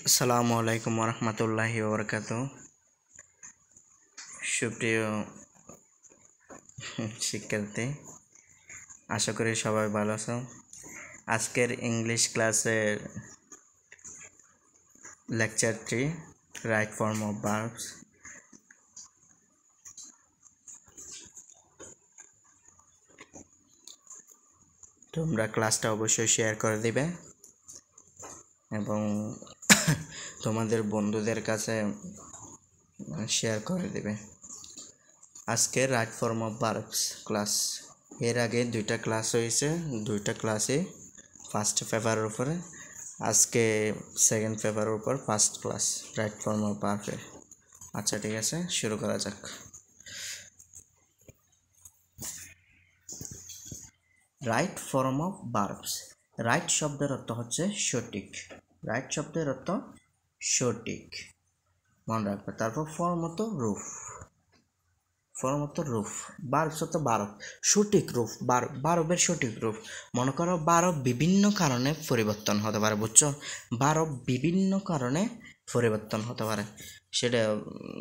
আসসালামু আলাইকুম রহমতুল্লাহি ওবরাকাতুহু। সুপ্রিয় শিক্ষার্থী, আশা করি সবাই ভালো আছো। আজকের ইংলিশ ক্লাসের লেকচারটি রাইট ফর্ম অফ ভার্বস। তোমরা ক্লাসটা অবশ্যই শেয়ার করে দিবে এবং তোমাদের বন্ধুদের কাছে শেয়ার করে দিবে। আজকে right form of verbs class, এর আগে দুইটা ক্লাস হয়েছে, দুইটা ক্লাসে ফার্স্ট পেপারের উপরে, আজকে সেকেন্ড পেপারের উপর first class right form of ভার্বের। আচ্ছা ঠিক আছে, শুরু করা যাক। Right form of verbs. Right শব্দের অর্থ হচ্ছে সঠিক। রাইট শব্দের অর্থ সঠিক, মনে রাখবে। তারপর ফর্ম অর্থ রূপ, ফর্ম অর্থ রূপ। ভার্বস অর্থ বারব, সঠিক রূপ। বারবের সঠিক রূপ। মনে করো বারব বিভিন্ন কারণে পরিবর্তন হতে পারে, বুঝছো? বারব বিভিন্ন কারণে পরিবর্তন হতে পারে। সেটা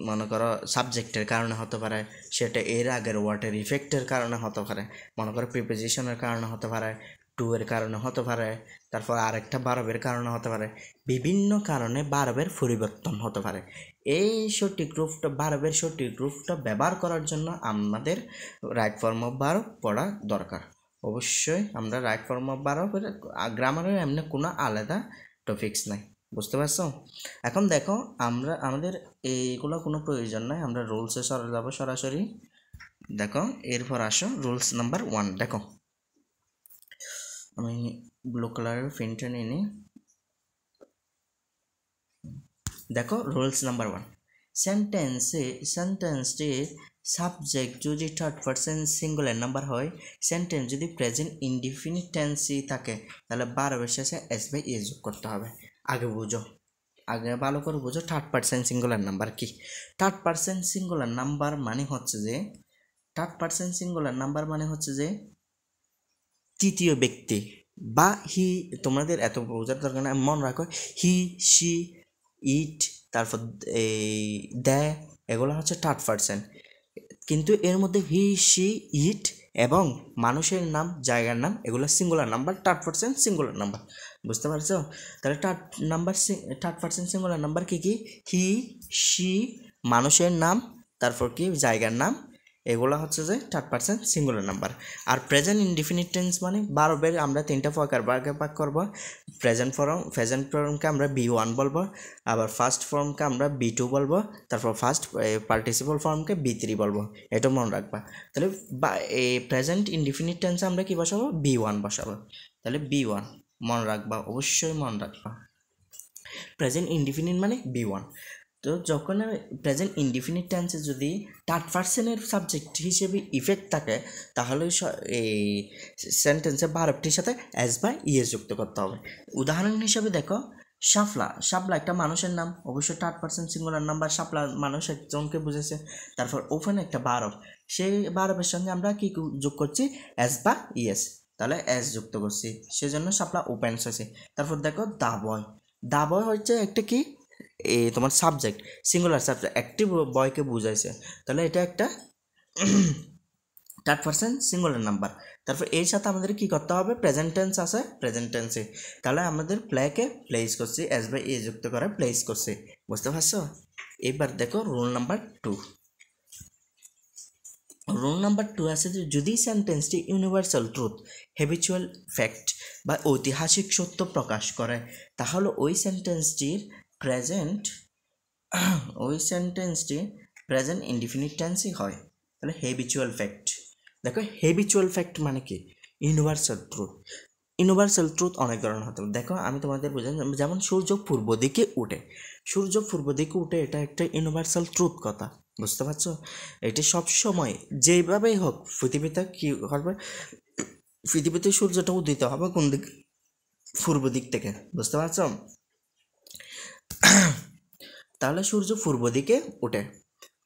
মনে করো সাবজেক্টের কারণে হতে পারে, সেটা এর আগের ওয়ার্ডের ইফেক্টের কারণে হতে পারে, মনে করো প্রিপোজিশনের কারণে হতে পারে, টু এর কারণে হতে পারে, তারপর আরেকটা বারবের কারণে হতে পারে। বিভিন্ন কারণে বারবের পরিবর্তন হতে পারে। এই সঠিক রূপটা, বারবের সঠিক রূপটা ব্যবহার করার জন্য আমাদের রাইট ফর্ম অফ ভার্ব পড়া দরকার। অবশ্যই আমরা রাইট ফর্ম অফ ভার্বের গ্রামারের এমনি কোনো আলাদা টপিকস নাই, বুঝতে পারছো? এখন দেখো, আমাদের এইগুলো কোনো প্রয়োজন নাই, আমরা রুলসে যাবো সরাসরি। দেখো, এরপর আসো রুলস নাম্বার 1। দেখো, আমি ব্লু কালারের পেনটা নিয়ে নিই। দেখো, রুলস নাম্বার 1, সেন্টেন্সটির সাবজেক্ট যদি থার্ড পারসন সিঙ্গুলার নাম্বার হয়, সেন্টেন্স যদি প্রেজেন্ট ইনডিফিনিট টেন্সই থাকে, তাহলে ভার্বের শেষে এস বাই এ যোগ করতে হবে। আগে বুঝো, আগে ভালো করে বুঝো থার্ড পারসন সিঙ্গুলার নাম্বার কি। থার্ড পারসন সিঙ্গুলার নাম্বার মানে হচ্ছে যে, থার্ড পারসন সিঙ্গুলার নাম্বার মানে হচ্ছে যে তৃতীয় ব্যক্তি বা হি। তোমাদের এত বোঝার দরকার না, মনে রাখো হি, সি, ইট, তারপর এই দ্য, এগুলো হচ্ছে থার্ড পারসন। কিন্তু এর মধ্যে হি, সি, ইট এবং মানুষের নাম, জায়গার নাম, এগুলো singular number, third person singular number. বুঝতে পারছো? তাহলে থার্ড পারসন সিঙ্গুলার নাম্বার কি কি? হি, সি, মানুষের নাম, তারপর কি জায়গার নাম, এগুলো হচ্ছে যে থার্ড পারসন সিঙ্গুলার নাম্বার। আর প্রেজেন্ট ইনডিফিনিট টেন্স মানে ভার্বের আমরা তিনটা প্রকার ভাগে ভাগ করবো। প্রেজেন্ট ফর্মকে আমরা বি1 বলবো, আবার ফার্স্ট ফর্মকে আমরা বি2 বলবো, তারপর ফার্স্ট পার্টিসিপল ফর্মকে বি3 বলবো। এটা মনে রাখবা। তাহলে এই প্রেজেন্ট ইনডিফিনিট টেন্সে আমরা কি বসাবো? বি1 বসাবো। তাহলে বি1 মনে রাখবা, অবশ্যই মনে রাখবা। প্রেজেন্ট ইনডিফিনিট মানে বি1। তো যখন প্রেজেন্ট ইনডিফিনিট টেন্সে যদি থার্ড পারসনের সাবজেক্ট হিসেবে ইফেক্ট থাকে, তাহলে এই সেন্টেন্সে ভার্বটির সাথে এস বা ইএস যুক্ত করতে হবে। উদাহরণ হিসেবে দেখো, শাপলা একটা মানুষের নাম, অবশ্যই থার্ড পারসন সিঙ্গুলার নাম্বার। শাপলা মানুষ একজনকে বুঝেছে। তারপর ওপেন একটা ভার্ব, সেই ভার্বের সঙ্গে আমরা কি যোগ করছি? এস বা ইএস। তাহলে এস যুক্ত করছি, সেজন্য শাপলা ওপেন্স হয়েছে। তারপর দেখো দা বয় হচ্ছে একটা কি, এই তোমার সাবজেক্ট, সিঙ্গুলার সাবজেক্ট, একটি বয়কে বুঝাইছে। তাহলে এটা একটা থার্ড পারসন সিঙ্গুলার নাম্বার। তারপর এর সাথে আমাদের কি করতে হবে? প্রেজেন্ট টেন্স আছে, প্রেজেন্ট টেন্সে তাহলে আমাদের প্লেকে প্লেস করছি, এস বাই এ যুক্ত করে প্লেস করছি। বুঝতে পারছো? এবার দেখো রুল নাম্বার 2। রুল নাম্বার 2 আছে যে, যদি সেন্টেন্সটি ইউনিভার্সাল ট্রুথ, হ্যাবিচুয়াল ফ্যাক্ট বা ঐতিহাসিক সত্য প্রকাশ করে, তাহলে ওই সেন্টেন্সটি প্রেজেন্ট ইনডিফিনিট টেন্সই হয়। তাহলে হ্যাবিচুয়াল ফ্যাক্ট। দেখো, হ্যাবিচুয়াল ফ্যাক্ট মানে কি? Universal truth. ইউনিভার্সাল ট্রুথ অনেক ধরনের হতে পারে। দেখো, আমি তোমাদের বোঝাই, যেমন সূর্য পূর্ব দিকে উঠে, এটা একটা ইউনিভার্সাল ট্রুথ কথা। বুঝতে পারছো? এটা সবসময় যেভাবেই হোক পৃথিবীতে কি হবে, পৃথিবীতে সূর্যটা উদিত হবে কোন দিক? পূর্ব দিক থেকে। বুঝতে পারছো? তাহলে সূর্য পূর্ব দিকে উঠে।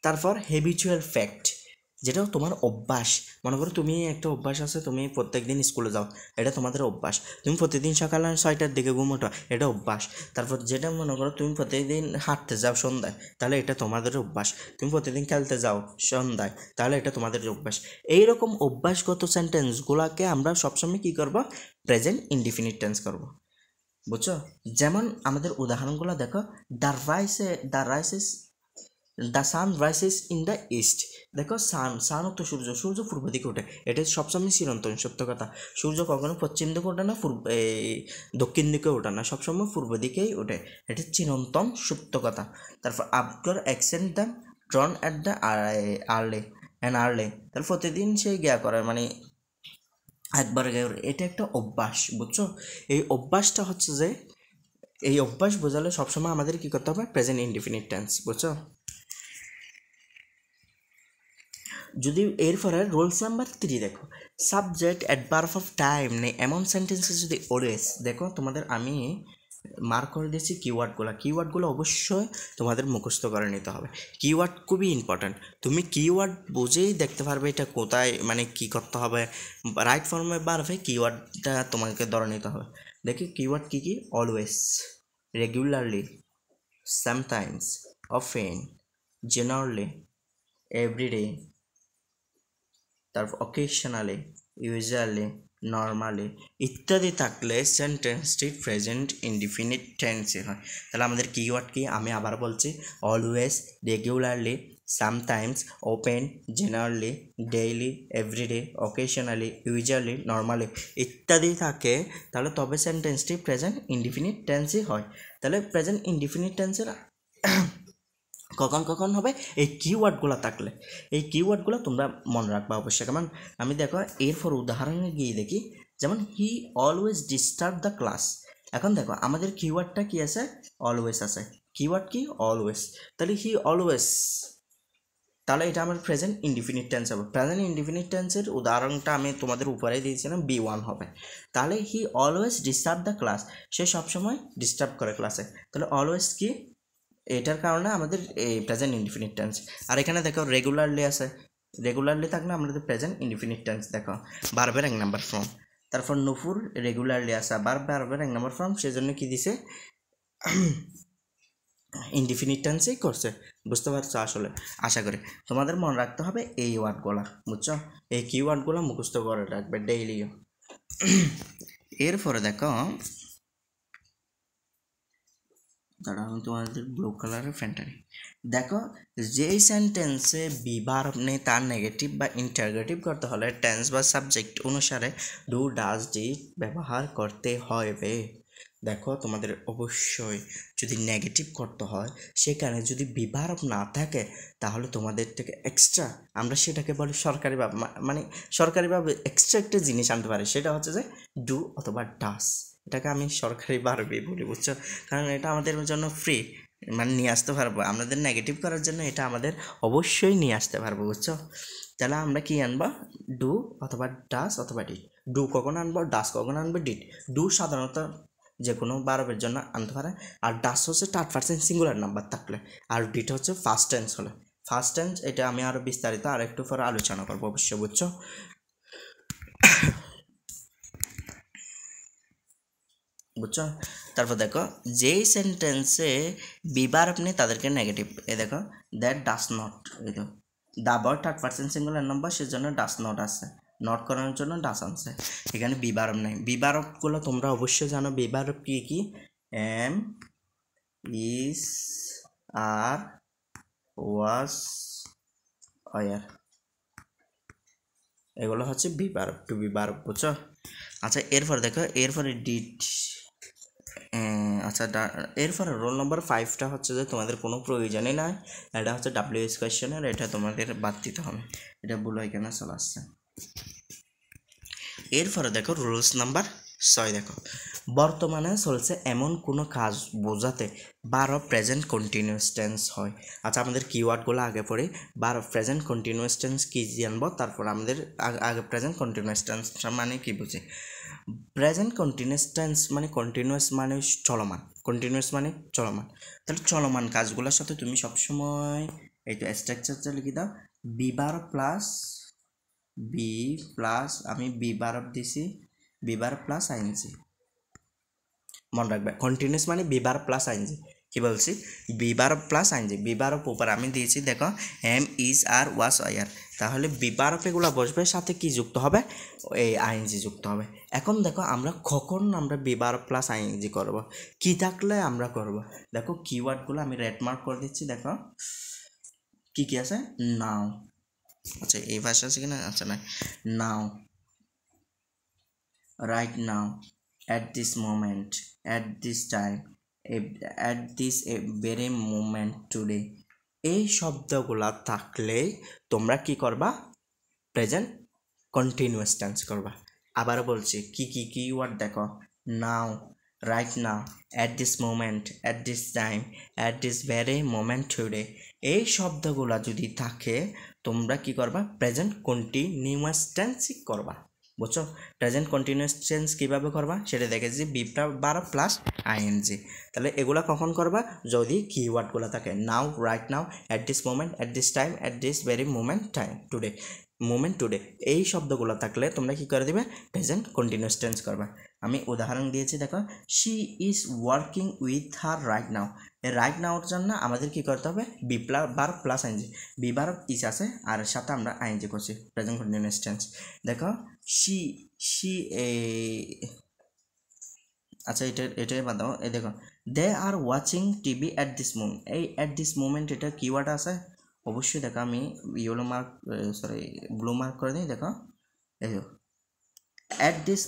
তারপর হ্যাবিচুয়াল ফ্যাক্ট, যেটা তোমার অভ্যাস। মনে করো তুমি একটা অভ্যাস আছে, তুমি প্রত্যেকদিন স্কুলে যাও, এটা তোমাদের অভ্যাস। তুমি প্রতিদিন সকালে 6টার দিকে ঘুম ওঠো, এটা অভ্যাস। তারপর যেটা মনে করো তুমি প্রতিদিন হাঁটতে যাও সন্ধ্যায়, তাহলে এটা তোমাদের অভ্যাস। তুমি প্রতিদিন খেলতে যাও সন্ধ্যায়, তাহলে এটা তোমাদের অভ্যাস। এইরকম অভ্যাসগত সেন্টেন্সগুলোকে আমরা সবসময় কী করব, প্রেজেন্ট ইনডিফিনিট টেন্স করব, বুঝছো? যেমন আমাদের উদাহরণগুলো দেখো, the rises the sun rises in the east. দেখো সান তো সূর্য পূর্ব দিকে ওঠে, এটা সবসময় চিরন্তন সত্য কথা। সূর্য কখনো পশ্চিম দিকে ওঠে না, দক্ষিণ দিকে ওঠে না, সবসময় পূর্ব দিকেই ওঠে, এটা চিরন্তন সত্য কথা। তারপর after accent the ড্রন at the early, তাহলে প্রতিদিন সেই গিয়া করে, মানে একবার গিয়ে, এটা একটা অভ্যাস, বুঝছো? এই অভ্যাসটা হচ্ছে যে, এই অভ্যাস বোঝালে সবসময় আমাদের কী করতে হবে, প্রেজেন্ট ইনডিফিনিট টেন্স, বুঝছো? যদি এরপরে রুলস নাম্বার 3 দেখো, সাবজেক্ট অ্যাডভার্ব অফ টাইম নেই এমন সেন্টেন্সে যদি অলওয়েজ, দেখো তোমাদের আমি মার্ক করে দিয়েছি কিওয়ার্ডগুলো অবশ্যই তোমাদের মুখস্থ করে নিতে হবে। কিওয়ার্ড খুবই ইম্পর্ট্যান্ট, তুমি কিওয়ার্ড বুঝেই দেখতে পারবে এটা কোথায়, মানে কী করতে হবে। রাইট ফর্মে বাড়বে কিওয়ার্ডটা তোমাকে ধরে নিতে হবে। দেখি কিওয়ার্ড কী কী, always, regularly, sometimes, often, generally, everyday, তারপর অকেশনালি, ইউজুয়ালি, নর্মালি ইত্যাদি থাকলে সেন্টেন্সটি প্রেজেন্ট ইনডিফিনিট টেন্সে হয়। তাহলে আমাদের কিওয়ার্ড কি, আমি আবার বলছি, always, regularly, sometimes, often, generally, daily, everyday, occasionally, usually, normally ইত্যাদি থাকে, তাহলে তবে সেন্টেন্সটি প্রেজেন্ট ইনডিফিনিট টেন্সই হয়। তাহলে প্রেজেন্ট ইনডিফিনিট টেন্সের কখন হবে, এই কিওয়ার্ডগুলো থাকলে। এই কিওয়ার্ডগুলো তোমরা মনে রাখবা অবশ্যই। কারণ আমি দেখো এরপর উদাহরণে গিয়ে দেখি, যেমন হি অলওয়েজ ডিস্টার্ব দ্য ক্লাস। এখন দেখো আমাদের কিওয়ার্ডটা কি আছে, অলওয়েজ আছে। কিওয়ার্ড কি, অলওয়েজ। তাহলে হি অলওয়েজ, তাহলে এটা আমার প্রেজেন্ট ইনডিফিনিট টেন্স হবে। প্রেজেন্ট ইনডিফিনিট টেন্সের উদাহরণটা আমি তোমাদের উপরে দিয়েছিলাম, B1 হবে। তাহলে he always disturb the class, সে সবসময় ডিস্টার্ব করে ক্লাসে। তাহলে অলওয়েজ কি, এটার কারণে আমাদের এই প্রেজেন্ট ইনডিফিনিট টেন্স। আর এখানে দেখো রেগুলারলি আছে, রেগুলারলি থাকলে আমাদের প্রেজেন্ট ইনডিফিনিট টেন্স। দেখো বারবার 1 নাম্বার ফর্ম। তারপর নুপুর রেগুলারলি আসা, বারবার 1 নাম্বার ফর্ম, সেজন্য কি দিছে, ইনডিফিনিট টেন্সেই করছে। বুঝতে পারছো? আসলে আশা করি তোমাদের মনে রাখতে হবে এই ওয়ার্ডগুলো, বুঝছো? এই কিওয়ার্ডগুলো মুখস্থ করে রাখবে ডেইলিও। এরপরে দেখো, দাঁড়া আমি তোমাদের ব্লু কালারের ফ্যান্টারি দেখো, যেই সেন্টেন্সে বিভার্ব নেই তার নেগেটিভ বা ইন্টারগেটিভ করতে হলে টেন্স বা সাবজেক্ট অনুসারে ডু, ডাজ, ডিড ব্যবহার করতে হবে। দেখো তোমাদের অবশ্যই যদি নেগেটিভ করতে হয়, সেখানে যদি বিভার্ব না থাকে, তাহলে তোমাদের থেকে এক্সট্রা, আমরা সেটাকে বলি সরকারিভাবে, মানে সরকারিভাবে এক্সট্রা একটা জিনিস আনতে পারি, সেটা হচ্ছে যে ডু অথবা ডাস। এটাকে আমি সরকারিভাবে বলি, বুঝছো? কারণ এটা আমাদের জন্য ফ্রি, মানে নিয়ে আসতে পারবো। আমাদের নেগেটিভ করার জন্য এটা আমাদের অবশ্যই নিয়ে আসতে পারবো, বুঝছো? তাহলে আমরা কি আনবো, ডু অথবা ডাস অথবা ডিড। ডু কখন আনবো, ডাস কখন আনবো, ডিড। ডু সাধারণত যে কোনো বারবের জন্য আনতে পারে, আর ডাস হচ্ছে 3rd পারসন সিঙ্গুলার নাম্বার থাকলে, আর ডিড হচ্ছে ফার্স্ট টেন্স হলে। ফার্স্ট টেন্স এটা আমি আরও বিস্তারিত আর একটু পরে আলোচনা করবো অবশ্যই, বুঝছো? বুঝছো? তারপর দেখো, যেই সেন্টেন্সে বিভার্ব নেই তাদেরকে নেগেটিভ। এই দেখো, দ্যাট ডাস নট, এই তো দা বয় 3rd পারসন সিঙ্গুলার নাম্বার, সেজন্য ডাস নট আছে, নট করানোর জন্য ডাস আনছে। এখানে বিভার্ব নেই। বিভার্বগুলো তোমরা অবশ্যই জানো, বিভার্ব কি কি, এম, ইস, আর, ওয়াজ, ওয়ার, এগুলো হচ্ছে বিভার্ব, টু বিভার্ব, বুঝছো? আচ্ছা এরপরে দেখো, এরপরে ডিড। আচ্ছা এরপরে রোল নম্বর 5টা হচ্ছে যে তোমাদের কোনো প্রয়োজনই নাই, এটা হচ্ছে WH কোয়েশ্চেনের, এটা তোমাদের বাদ দিতে হবে, এটা ভুল এখানে চলে আসছে। এরপরে দেখো রুলস নাম্বার 6 দেখো, বর্তমানে চলছে এমন কোনো কাজ বোঝাতে প্রেজেন্ট কন্টিনিউয়াস টেন্স হয়। আচ্ছা আমাদের কিওয়ার্ডগুলো আগে পড়ে, প্রেজেন্ট কন্টিনিউয়াস টেন্স কী জানবো, তারপর আমাদের আগে প্রেজেন্ট কন্টিনিউয়াস টেন্সটা মানে কি বুঝি। প্রেজেন্ট কন্টিনিউয়াস টেন্স মানে কন্টিনিউয়াস মানে চলমান, কন্টিনিউয়াস মানে চলমান। তাহলে চলমান কাজগুলোর সাথে তুমি সবসময় এই তো স্ট্রাকচারটা লিখে দাও, B verb plus B plus আমি বি ভার্ব দিছি বি ভার্ব প্লাস আইএনজি মনে রাখবে কন্টিনিউয়াস মানে বি ভার্ব প্লাস আইএনজি কি বলছি B verb plus ING B verb উপর আমি দিয়েছি দেখো এম ইজ আর ওয়াজ আয়ার তাহলে বি ভার্ব এগুলো বসবে সাথে কি যুক্ত হবে এই আইএনজি যুক্ত হবে এখন দেখো আমরা কখন আমরা বি ভার্ব প্লাস আইএনজি করব কি থাকলে আমরা করব দেখো কিওয়ার্ডগুলো আমি রেড মার্ক করে দিচ্ছি দেখো কি কি আছে নাও আচ্ছা এই ভাষা আছে কিনা আচ্ছা না নাও right now at this moment at this time at this very moment today এই শব্দগুলা থাকলে তোমরা কি করবা প্রেজেন্ট কন্টিনিউয়াস টেন্স করবা আবার বলছি কি কি কিওয়ার্ড দেখো now right now at this moment at this time at this very moment today এই শব্দগুলা যদি থাকে তোমরা কি করবা প্রেজেন্ট কন্টিনিউয়াস টেন্স করবা বুঝছো প্রেজেন্ট কন্টিনিউয়াস টেন্স কীভাবে করবা সেটা দেখেছি বি ভার্ব প্লাস আইএনজি তাহলে এগুলা কখন করবা যদি কিওয়ার্ডগুলো থাকে now right now at this moment at this time at this very moment time today moment today এই শব্দগুলো থাকলে তোমরা কি করে দিবে প্রেজেন্ট কন্টিনিউয়াস টেন্স করবা আমি উদাহরণ দিয়েছি দেখো she is working with her right now এই রাইট নাওর জন্য আমাদের কি করতে হবে B verb plus ING B verb is আছে আর সাথে আমরা আইএনজি করছি প্রেজেন্ট কন্টিনিউয়াস টেন্স দেখো শি আচ্ছা এটাই বাদ দাও এই দেখো they are watching TV at this moment এই অ্যাট দিস মোমেন্ট এটা কিওয়ার্ড আছে অবশ্যই দেখো আমি ইয়েলো মার্ক ব্লু মার্ক করে দিই দেখো এই অ্যাট দিস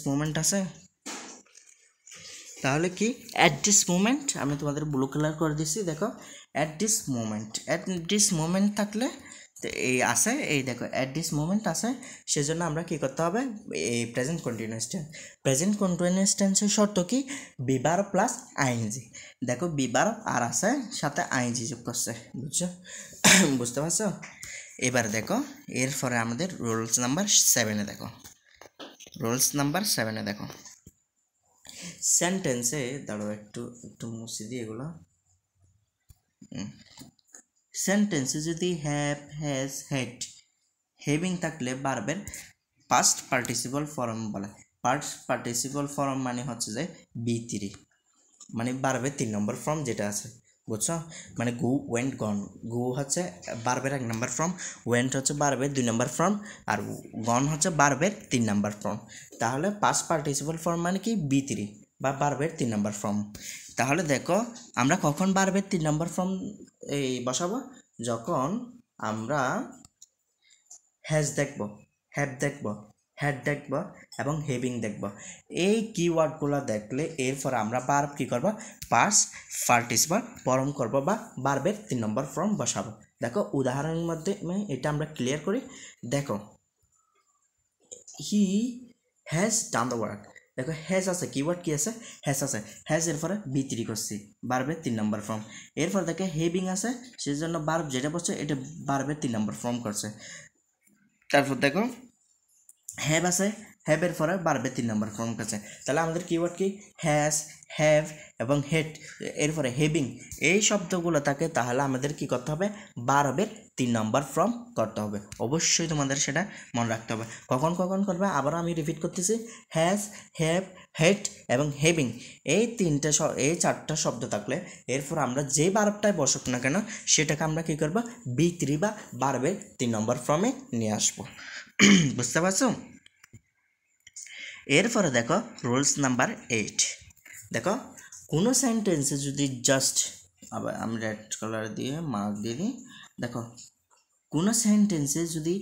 মোমেন্ট আছে তাহলে কি অ্যাট দিস মোমেন্ট আমি তোমাদের ব্লু কালার করে দিচ্ছি দেখো অ্যাট দিস মোমেন্ট থাকলে এই আছে এই দেখো অ্যাট দিস মোমেন্ট আছে সেজন্য আমরা কি করতে হবে এই প্রেজেন্ট কন্টিনিউয়াস টেন্সের শর্ত কি বি ভার্ব প্লাস আইএনজি দেখো বি ভার্ব আর আছে সাথে আইএনজি যোগ করছে বুঝছো বুঝতে পারছো এবার দেখো এরপরে আমাদের রুলস নাম্বার 7 দেখো সেন্টেন্সে দাঁড়াও একটু মুছে দিই এগুলো সেন্টেন্সে যদি হ্যাভ হ্যাজ হ্যাড হ্যাভিং থাকলে ভার্বের পাস্ট পার্টিসিপল ফর্ম বলে পাস্ট পার্টিসিপল ফর্ম মানে হচ্ছে যে B3 মানে ভার্বের 3 নম্বর ফর্ম যেটা আছে বুঝছো মানে গো ওয়েন্ট গন গো হচ্ছে ভার্বের 1 নম্বর ফর্ম ওয়েন্ট হচ্ছে ভার্বের 2 নম্বর ফর্ম আর গন হচ্ছে ভার্বের 3 নম্বর ফর্ম তাহলে পাস্ট পার্টিসিপল ফর্ম মানে কি B3 বা ভার্বের 3 নম্বর ফর্ম তাহলে দেখো আমরা কখন ভার্বের 3 নম্বর ফর্ম এই বসাবো যখন আমরা হ্যাজ দেখব হ্যাভ দেখব হ্যাড দেখব এবং হেভিং দেখব এই কিওয়ার্ডগুলো দেখলে এরপর আমরা ভার্ব কি করব পাস্ট পার্টিসিপল ফর্ম করব বা ভার্বের 3 নম্বর ফর্ম বসাবো দেখো উদাহরণের মধ্যে এটা আমরা ক্লিয়ার করি দেখো he has done the work দেখো হ্যাজ আছে কিওয়ার্ড কি আছে হ্যাজ আছে হ্যাজ এরপরে B3 করছি ভার্বের 3 নম্বর ফর্ম এরপর দেখে হেভিং আছে সেজন্য ভার্ব যেটা বলছে এটা ভার্বের 3 নম্বর ফর্ম করছে তারপর দেখো হ্যাভ আছে হ্যাভের পরে ভার্বের 3 নম্বর ফর্ম করছে তাহলে আমাদের কিওয়ার্ড কি হ্যাজ হ্যাভ এবং হেড এরপরে হেভিং এই শব্দগুলো থাকে তাহলে আমাদের কি করতে হবে ভার্বের 3 নম্বর ফর্ম করতে হবে অবশ্যই তোমাদের সেটা মনে রাখতে হবে কখন করবে আবার আমি রিপিট করতেছি হ্যাজ হ্যাভ হেড এবং হেভিং এই 4টা শব্দ থাকলে এরপর আমরা যে ভার্বটায় বসুক না কেন সেটাকে আমরা কি করব B3 বা ভার্বের 3 নম্বর ফর্মে নিয়ে আসবো বুঝতে পারছো এরপরে দেখো রুলস নাম্বার 8 দেখো কোনো সেন্টেন্সে যদি জাস্ট আবার আমি রেড কালার দিয়ে মার্ক দিয়ে দিই দেখো কোনো সেন্টেন্সে যদি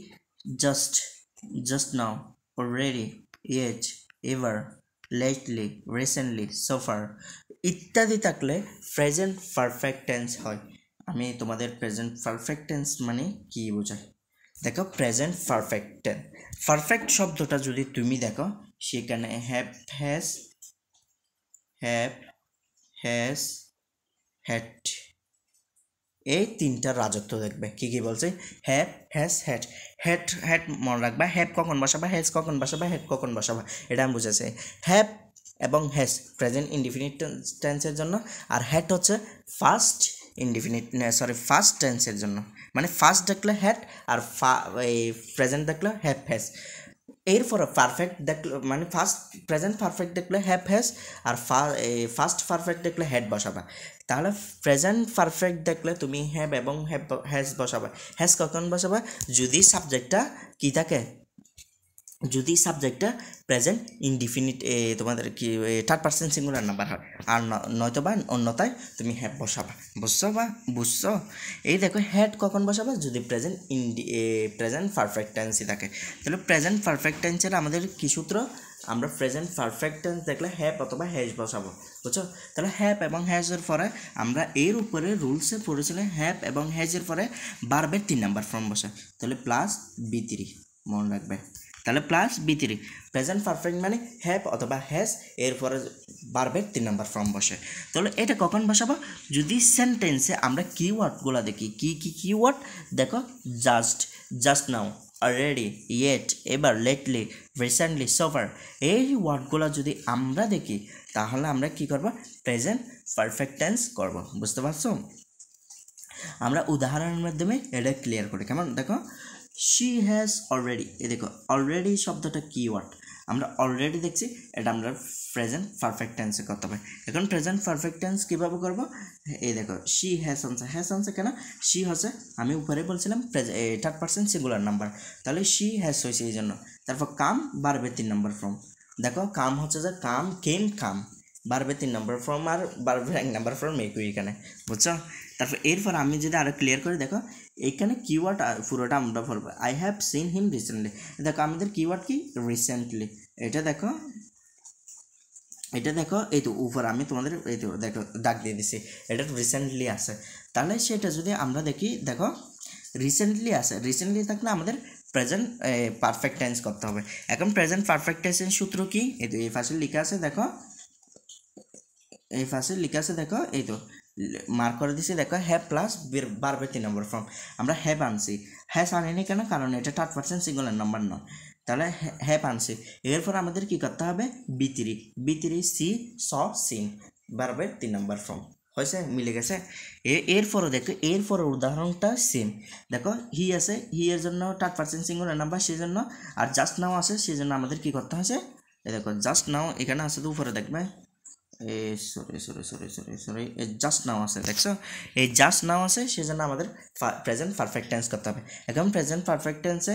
just now already yet ever lately recently সোফার ইত্যাদি থাকলে প্রেজেন্ট পারফেক্ট টেন্স হয় আমি তোমাদের প্রেজেন্ট পারফেক্ট টেন্স মানে কি বোঝাই দেখো প্রেজেন্ট পারফেক্ট টেন্স পারফেক্ট শব্দটা যদি তুমি দেখো সেখানে হ্যাভ হ্যাজ হ্যাড এই 3টা রাজত্ব দেখবে কি বলছে হ্যাভ হ্যাজ হ্যাড মনে রাখবা হ্যাভ কখন বসাবা হ্যাজ কখন বসাবা হ্যাড কখন বসাবা এটা আমি বুঝেছি হ্যাভ এবং হ্যাজ প্রেজেন্ট ইনডিফিনিট টেন্সের জন্য আর হ্যাড হচ্ছে ফার্স্ট ইনডিফিনিট সরি ফার্স্ট টেন্সের জন্য, মানে ফার্স্ট দেখলে হ্যাড আর এই প্রেজেন্ট দেখলে হ্যাভ হ্যাজ। এরপরে পারফেক্ট দেখলে মানে ফার্স্ট প্রেজেন্ট পারফেক্ট দেখলে হ্যাভ হ্যাজ, আর ফার্স্ট পারফেক্ট দেখলে হ্যাড বসাবা। তাহলে প্রেজেন্ট পারফেক্ট দেখলে তুমি হ্যাভ এবং হ্যাজ বসাবা। হ্যাজ কখন বসাবা? যদি সাবজেক্টটা কী থাকে, যদি সাবজেক্টটা প্রেজেন্ট ইনডিফিনিট তোমাদের কি থার্ড পার্সন সিঙ্গুলার নাম্বার হয়, আর নয়তো বা অন্যথায় তুমি হ্যাভ বসাবা। বুঝছো? এই দেখো হ্যাড কখন বসাবা? যদি প্রেজেন্ট পারফেক্ট টেন্সই থাকে। তাহলে প্রেজেন্ট পারফেক্ট টেন্সের আমাদের কী সূত্র? আমরা প্রেজেন্ট পারফেক্ট টেন্স দেখলে হ্যাভ অথবা হ্যাজ বসাবো। বুঝছো? তাহলে হ্যাভ এবং হ্যাজের পরে আমরা এর উপরে রুলসে পড়েছিলাম, হ্যাভ এবং হ্যাজের পরে ভার্বের 3 নাম্বার ফর্ম বসে, তাহলে প্লাস B3 মনে রাখবে। তাহলে প্লাস B3 প্রেজেন্ট পারফেক্ট মানে হ্যাভ অথবা হ্যাজ, এরপরে ভার্বের 3 নাম্বার ফর্ম বসে। তাহলে এটা কখন বসাবো? যদি সেন্টেন্সে আমরা কিওয়ার্ডগুলো দেখি। কি কিওয়ার্ড দেখো? জাস্ট নাও, অলরেডি, ইয়েট, এবার, লেটলি, রিসেন্টলি, সোফার, এই ওয়ার্ডগুলো যদি আমরা দেখি তাহলে আমরা কি করব? প্রেজেন্ট পারফেক্ট টেন্স করব। বুঝতে পারছো? আমরা উদাহরণের মাধ্যমে এটা ক্লিয়ার করি। কেমন? দেখো, শি হ্যাজ অলরেডি, এই দেখো অলরেডি শব্দটা কিওয়ার্ড, আমরা অলরেডি দেখছি, এটা আমরা প্রেজেন্ট পারফেক্ট টেন্সে করতে হবে। এখন প্রেজেন্ট পারফেক্ট টেন্স কীভাবে করবো? এই দেখো শি হ্যাজ আনছে কেন? শি হচ্ছে, আমি উপরে বলছিলাম থার্ড পার্সন সিঙ্গুলার নাম্বার, তাহলে শি হ্যাজ হয়েছে এই জন্য। তারপর কাম ভার্বের 3 নাম্বার ফর্ম। দেখো কাম হচ্ছে যে কাম ভার্বের 3 নাম্বার ফর্ম, আর ভার্বের 1 নাম্বার ফর্ম একই এখানে। বুঝছো? তারপর এরপর আমি যদি আরও ক্লিয়ার করি, দেখো এইখানে কিওয়ার্ড পুরোটা আমরা বলবো I have seen him recently. দেখো আমাদের কিওয়ার্ড কি? রিসেন্টলি। এটা দেখো এই তো উপর আমি তোমাদের এই তো দেখো দাগ দিয়ে দিছি, এটা রিসেন্টলি আছে। তাহলে সেটা যদি আমরা দেখি, দেখো রিসেন্টলি আছে, রিসেন্টলি থাকলে আমাদের প্রেজেন্ট পারফেক্ট টেন্স করতে হবে। এখন প্রেজেন্ট পারফেক্ট টেন্সের সূত্র কি? এই তো এই পাশে লেখা আছে, দেখো দেখো এই তো মার্ক করে দিছি, দেখো হ্যাভ প্লাস ভার্বের 3 নম্বর ফর্ম। আমরা হ্যাভ আনছি, হ্যাজ আনিনি কেন? কারণ এটা থার্ড পার্সন সিঙ্গুলার নাম্বার নয়, তাহলে হ্যাভ আনছি। এরপর আমাদের কি করতে হবে? B3 সি সিন ভার্বের 3 নম্বর ফর্ম হয়েছে, মিলে গেছে। এরপরও দেখো এরপর উদাহরণটা সেম। দেখো হি আছে, হি এর জন্য থার্ড পার্সন সিঙ্গুলার নাম্বার, সেই জন্য, আর জাস্ট নাও আছে, সেই জন্য আমাদের কি করতে হয়েছে? এই দেখো জাস্ট নাও এখানে আছে, তো উপরে দেখবে সরি জাস্ট নাও আছে, দেখছো এই জাস্ট নাও আছে, সেজন্য আমাদের প্রেজেন্ট পারফেক্ট টেন্স করতে হবে। এখন প্রেজেন্ট পারফেক্ট টেন্সে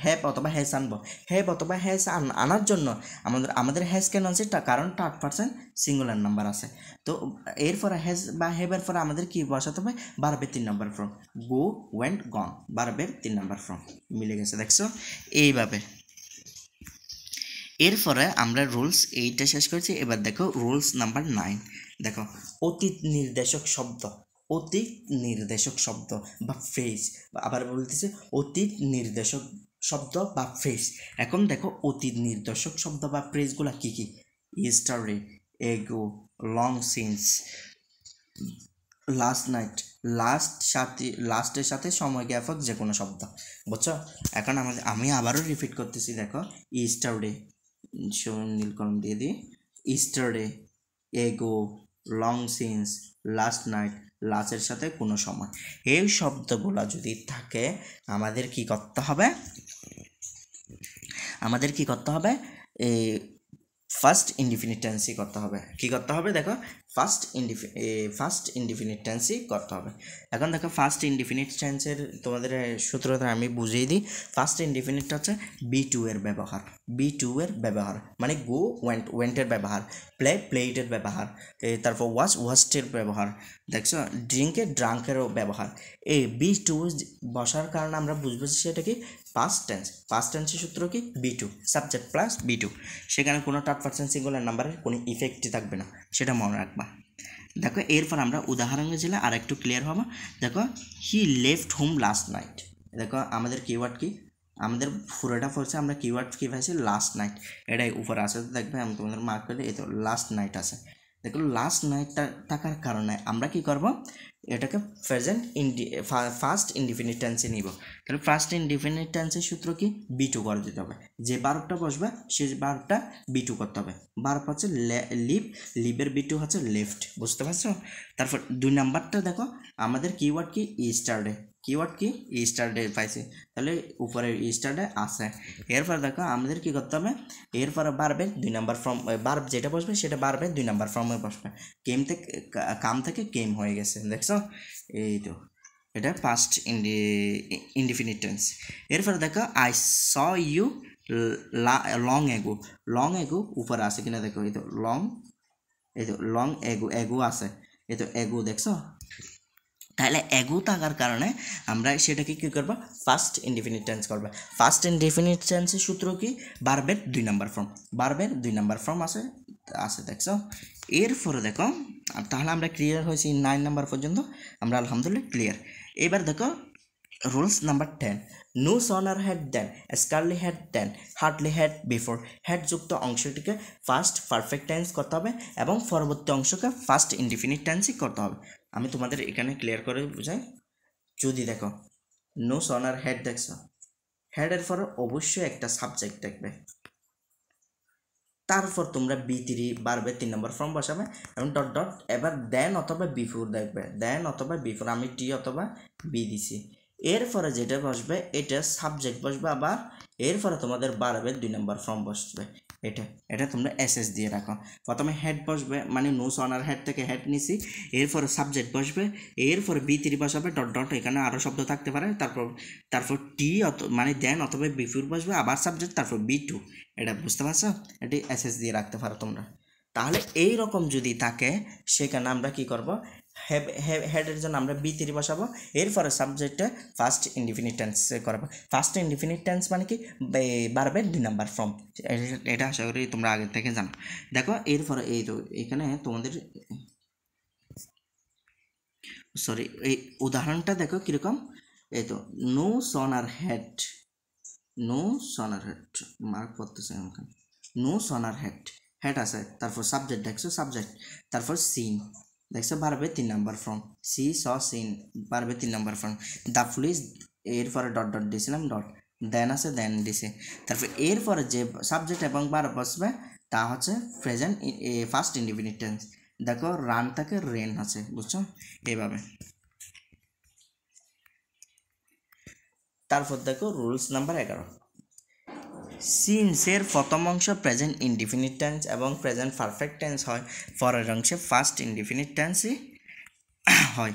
হ্যাভ অথবা হ্যাজ আনবো। হ্যাভ অথবা হ্যাজ আনার জন্য আমাদের হ্যাজ কেন আছে? কারণ থার্ড পার্সন সিঙ্গুলার নাম্বার আছে। তো এরপরে হ্যাজ বা হ্যাভের পরে আমাদের কি বসাতে হবে? ভার্বের 3 নম্বর ফর্ম। গো, ওয়েন্ট, গন, ভার্বের 3 নম্বর ফর্ম মিলে গেছে, দেখছো এইভাবে। এরপরে আমরা রুলস 8টা শেষ করেছি। এবার দেখো রুলস নাম্বার 9। দেখো অতীত নির্দেশক শব্দ বা ফ্রেজ, আবার বলতেছে অতীত নির্দেশক শব্দ বা ফ্রেজ। এখন দেখো অতীত নির্দেশক শব্দ বা ফ্রেজগুলো কি কি? ইয়েস্টারডে, এগো, লং সিন্স, লাস্ট নাইট, লাস্টের সাথে সময় জ্ঞাপক যে কোনো শব্দ। বুঝছো? এখন আমি আবারও রিপিট করতেছি, দেখো ইয়েস্টারডে, নীলকলম দিয়ে দিই, ইস্টারডে, এগো, লং সিন্স, লাস্ট নাইট, লাস্টের সাথে কোনো সময়, এই শব্দগুলো যদি থাকে আমাদের কি করতে হবে? ফার্স্ট ইনডিফিনিট টেন্সই করতে হবে। কি করতে হবে? দেখো ফার্স্ট ইনডিফিনিট টেন্সই করতে হবে। এখন দেখো ফার্স্ট ইনডিফিনিট টেন্সের তোমাদের সূত্রটা আমি বুঝিয়ে দিই। ফার্স্ট ইনডিফিনিটটা হচ্ছে B2 এর ব্যবহার, মানে গো, ওয়েন্টের ব্যবহার, প্লেটের ব্যবহার, তারপর ওয়াস্টের ব্যবহার, দেখছো ড্রাঙ্কেরও ব্যবহার। এই B2 বসার কারণে আমরা বুঝবো সেটা কি? পাস্ট টেন্সের সূত্র কি? B2 সাবজেক্ট প্লাস B2, সেখানে কোনো থার্ড পার্সন সিঙ্গুলার নাম্বারের কোনো ইফেক্টই থাকবে না, সেটা মনে রাখবা। দেখো এরপর আমরা উদাহরণে ছিল আর একটু ক্লিয়ার হবো। দেখো he left home last night. দেখো আমাদের কিওয়ার্ড কি? আমাদের পুরোটা পড়ছে, আমরা কিওয়ার্ড কী পাইছি? লাস্ট নাইট, এটাই উপরে আছে, দেখবে আমি তোমাদের মার্ক করে দিই, এই তো লাস্ট নাইট আছে। দেখো লাস্ট নাই থাকার কারণে আমরা কি করব, এটাকে প্রেজেন্ট ফার্স্ট ইনডিফিনিট টেন্সে নিব। তাহলে ফার্স্ট ইনডিফিনিট টেন্সের সূত্র কি, বি2 করে দিতে হবে। যে ভার্বটা বসবে সেই ভার্বটা বি2 করতে হবে। ভার্ব হচ্ছে লিভ, লিভের বি2 হচ্ছে লেফট, বুঝতে পারছো? তারপর 2 নাম্বারটা দেখো আমাদের কিওয়ার্ড কি, ইস্টারডে। কিওয়ার্ড কি, ইস্টারডে পাইছি, তাহলে উপরে ইস্টারডে আছে। এরপর দেখো আমাদের কি করতে হবে, এরপরে ভার্বের 2 নাম্বার ফর্ম, ভার্ব যেটা বসবে সেটা ভার্বের 2 নাম্বার ফর্মে বসবে। কেম থেকে, কাম থেকে কেম হয়ে গেছে, দেখছো? এই তো এটা ফার্স্ট ইনডিফিনিট টেন্স। এরপরে দেখো I saw you long ago. Long ago উপরে আছে কিনা দেখো, এই তো লং, এই তো লং এগো, এগো আছে, এই তো এগো, দেখছো? তাহলে এগো থাকার কারণে আমরা সেটাকে কী করবো, ফার্স্ট ইনডিফিনিট টেন্স করবো। ফার্স্ট ইনডিফিনিট টেন্সের সূত্র কি, ভার্বের 2 নাম্বার ফর্ম। ভার্বের 2 নাম্বার ফর্ম আছে, দেখছো? এরপরে দেখো, তাহলে আমরা ক্লিয়ার হয়েছি 9 নাম্বার পর্যন্ত, আমরা আলহামদুলিল্লাহ ক্লিয়ার। এবার দেখো rules number 10, no sooner had than, scarcely had than, hardly had before. Had যুক্ত অংশটিকে ফার্স্ট পারফেক্ট টেন্স করতে হবে এবং পরবর্তী অংশকে ফার্স্ট ইনডিফিনিট টেন্সই করতে হবে। আমি তোমাদের এখানে ক্লিয়ার করে বুঝাই। যদি দেখো নো সনার হ্যাড দেখছো, হ্যাডের পরে অবশ্যই একটা সাবজেক্ট দেখবে, তারপর তোমরা বি3 বারবে 3 নম্বর ফর্ম বসাবে এবং ডট ডট, এবার দেন অথবা বিফোর দেখবে, দেন অথবা বিফোর, আমি টি অথবা বি দিছি। এরপরে যেটা বসবে এটা সাবজেক্ট বসবে, আবার এরপরে তোমাদের বারবে 2 নম্বর ফর্ম বসবে। এটা তোমরা এসএস দিয়ে রাখো। প্রথমে হেড বসবে, মানে নো সনার হেড থেকে হেড নিছি, এরপরে সাবজেক্ট বসবে, এরপরে বি3 বসাবে ডট ডট, এখানে আরও শব্দ থাকতে পারে, তারপর টি মানে দেন অথবা বিফোর বসবে, আবার সাবজেক্ট, তারপর বি2। এটা বুঝতে পারছো? এটি এসএস দিয়ে রাখতে পারো তোমরা। তাহলে এই রকম যদি থাকে সেখানে আমরা কি করব, হেডের জন্য আমরা বি3 বসাবো, এরপরে সাবজেক্টে ফার্স্ট ইনডিফিনিট টেন্স করবো। ফার্স্ট ইনডিফিনিট টেন্স মানে কি, ভার্বের 2 নাম্বার ফর্ম। এটা আশা করি তোমরা আগে থেকে জানো। দেখো এরপরে এই তো এখানে তোমাদের এই উদাহরণটা দেখো কীরকম। এই তো no sooner had, no sooner had mark করতেছে আমাকে, নো সনার হেড, হেড আছে, তারপর সাবজেক্ট দেখছো, সাবজেক্ট, তারপর সিন দেখছো, ভার্বের 3 নাম্বার ফর্ম, সি স সিন, ভার্বের 3 নাম্বার ফর্ম। দ্য পুলিশ, এরপরে ডট ডট দিয়েছিলাম, ডট, দেন আছে, দেন দিছে। তারপর এরপরে যে সাবজেক্ট এবং ভার্ব বসবে তা হচ্ছে প্রেজেন্ট ফার্স্ট ইনডিফিনিট টেন্স। দেখো রান থেকে রেন আছে, বুঝছো? এইভাবে। তারপর দেখো রুলস নাম্বার 11, সিন্সের প্রথম অংশ প্রেজেন্ট ইনডিফিনিট টেন্স এবং প্রেজেন্ট পারফেক্ট টেন্স হয়, পরের অংশে ফার্স্ট ইনডিফিনিট টেন্সই হয়।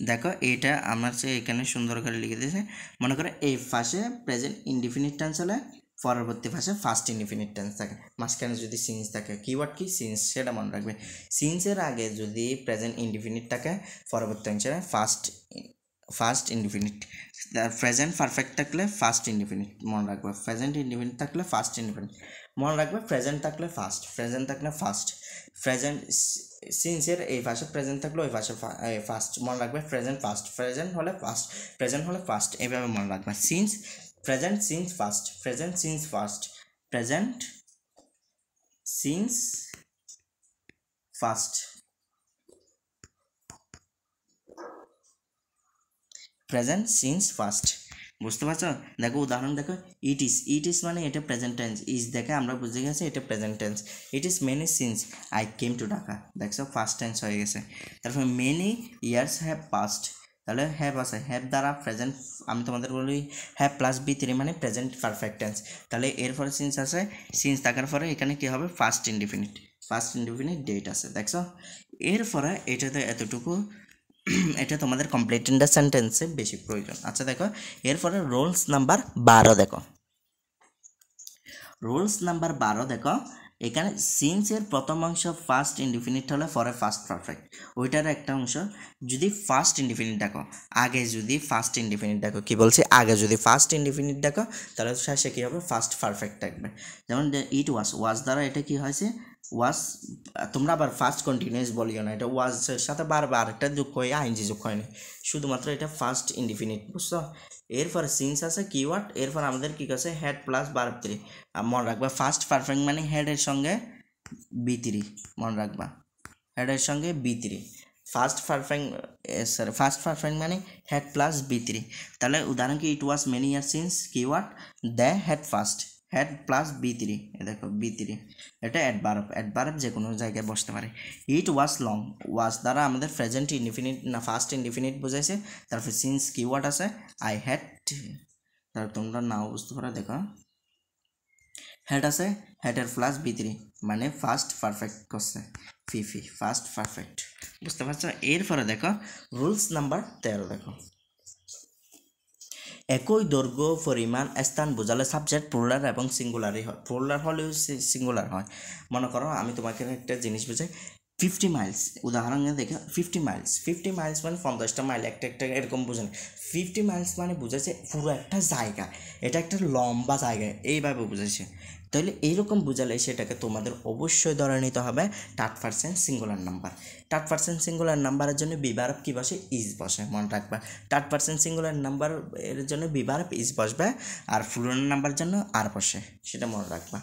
দেখো এটা আমার সে এখানে সুন্দর করে লিখে দিয়েছে। মনে করো এই পাশে প্রেজেন্ট ইনডিফিনিট টেন্স হলে পরবর্তী পাশে ফার্স্ট ইনডিফিনিট টেন্স থাকে, মাঝখানে যদি সিন্স থাকে, কিওয়ার্ড কি, সিন্স, সেটা মনে রাখবে। সিন্সের আগে যদি প্রেজেন্ট ইনডিফিনিট থাকে, পরবর্তী অংশে ফার্স্ট ইনডিফিনিট। প্রেজেন্ট পারফেক্ট থাকলে ফার্স্ট ইনডিফিনিট মনে রাখবে, প্রেজেন্ট ইনডিফিনিট থাকলে ফার্স্ট ইনডিফিনিট মনে রাখবে, প্রেজেন্ট থাকলে ফার্স্ট, প্রেজেন্ট থাকলে ফার্স্ট, প্রেজেন্ট সিন্সের এই পাশে প্রেজেন্ট থাকলে ওই পাশে ফার্স্ট মনে রাখবে, প্রেজেন্ট ফার্স্ট, প্রেজেন্ট হলে ফার্স্ট, প্রেজেন্ট হলে ফার্স্ট, এইভাবে মনে রাখবে। Since, present since first, present since first, present since first, present since first, বুঝতে পারছো? দেখো উদাহরণ দেখো, ইট ইজ মানে এটা প্রেজেন্ট টেন্স, ইজ দেখে আমরা বুঝে গেছি এটা present tense. It is many since I came to Dhaka, দেখছো ফার্স্ট টেন্স হয়ে গেছে। তারপর মেনি ইয়ার্স হ্যাভ পাস্ট, তাহলে হ্যাভ আছে, হ্যাভ দ্বারা প্রেজেন্ট, আমি তোমাদের বলি হ্যাভ প্লাস বি3 মানে প্রেজেন্ট পারফেক্ট টেন্স, তাহলে এরপরে সিন্স আছে, সিন্স থাকার পরে এখানে কী হবে, ফার্স্ট ইনডিফিনিট ডেট আছে, দেখছো? এরপরে এটাতে এতটুকু, এটা তোমাদের কমপ্লিট ইন দ্য সেন্টেন্সে বেশি প্রয়োজন। আচ্ছা দেখো এরপরে রুলস নাম্বার 12 দেখো, রুলস নাম্বার 12 দেখো, এখানে সিন্সের প্রথম অংশ ফার্স্ট ইনডিফিনিট হলে পরে ফার্স্ট পারফেক্ট, ওইটার একটা অংশ যদি ফার্স্ট ইনডিফিনিট দেখো, আগে যদি ফার্স্ট ইনডিফিনিট দেখো, কি বলছি, আগে যদি ফার্স্ট ইনডিফিনিট দেখো তাহলে শেষে কী হবে, ফার্স্ট পারফেক্ট থাকবে। যেমন ইট ওয়াজ দ্বারা এটা কি হয়েছে, ওয়াজ, তোমরা আবার ফার্স্ট কন্টিনিউয়াস বলিও না, এটা ওয়াজের সাথে বারবার আরেকটা যোগ হয়ে আইনজি যোগ হয়নি, শুধুমাত্র এটা ফার্স্ট ইনডিফিনিট, বুঝছো? এরপর সিন্স আছে কিওয়ার্ড, এরপর আমাদের কী আছে, হেড প্লাস ভার্ব 3, মনে রাখবা ফার্স্ট পারফেক্ট মানে হেডের সঙ্গে বি3 মনে রাখবা। হেডের সঙ্গে B3 ফার্স্ট পারফেক্ট মানে হেড প্লাস B3 তাহলে উদাহরণ কি it was many year since keyword the had first had plus B3 দেখো B3 এটা অ্যাডভার্ব যে কোনো জায়গায় বসতে পারে ইট ওয়াজ লং ওয়াজ দ্বারা আমাদের প্রেজেন্ট ইনডিফিনিট না ফার্স্ট ইনডিফিনিট বোঝাইছে তারপর সিন্স কিওয়ার্ড আছে আই হ্যাড তারপর তোমরা নাও বুঝতে পারো দেখো হেড আছে হেডের প্লাস B3 মানে ফার্স্ট পারফেক্ট করছে ফার্স্ট পারফেক্ট বুঝতে পারছো এরপরে দেখো রুলস নাম্বার 13 দেখো একই দৈর্ঘ্য পরিমাণ স্থান বোঝালে সাবজেক্ট প্লুরাল এবং সিঙ্গুলারই হয় প্লুরাল হলেও সিঙ্গুলার হয় মনে করো আমি তোমাকে একটা জিনিস বোঝাই 50 মাইলস উদাহরণ দেখে 50 মাইলস মানে 50টা মাইল একটা এরকম বোঝেন 50 মাইলস মানে বুঝাচ্ছে পুরো একটা জায়গা এটা একটা লম্বা জায়গা এইভাবে বুঝাচ্ছে তাহলে এইরকম বোঝালে সেটাকে তোমাদের অবশ্যই ধরে নিতে হবে third person singular number third person singular নাম্বারের জন্য বিভারক কী বসে ইজ বসে মনে রাখবা থার্ড পারসন সিঙ্গুলার নাম্বার এর জন্য বিভারক ইজ বসবে আর প্লুরাল নাম্বারের জন্য আর বসে সেটা মনে রাখবা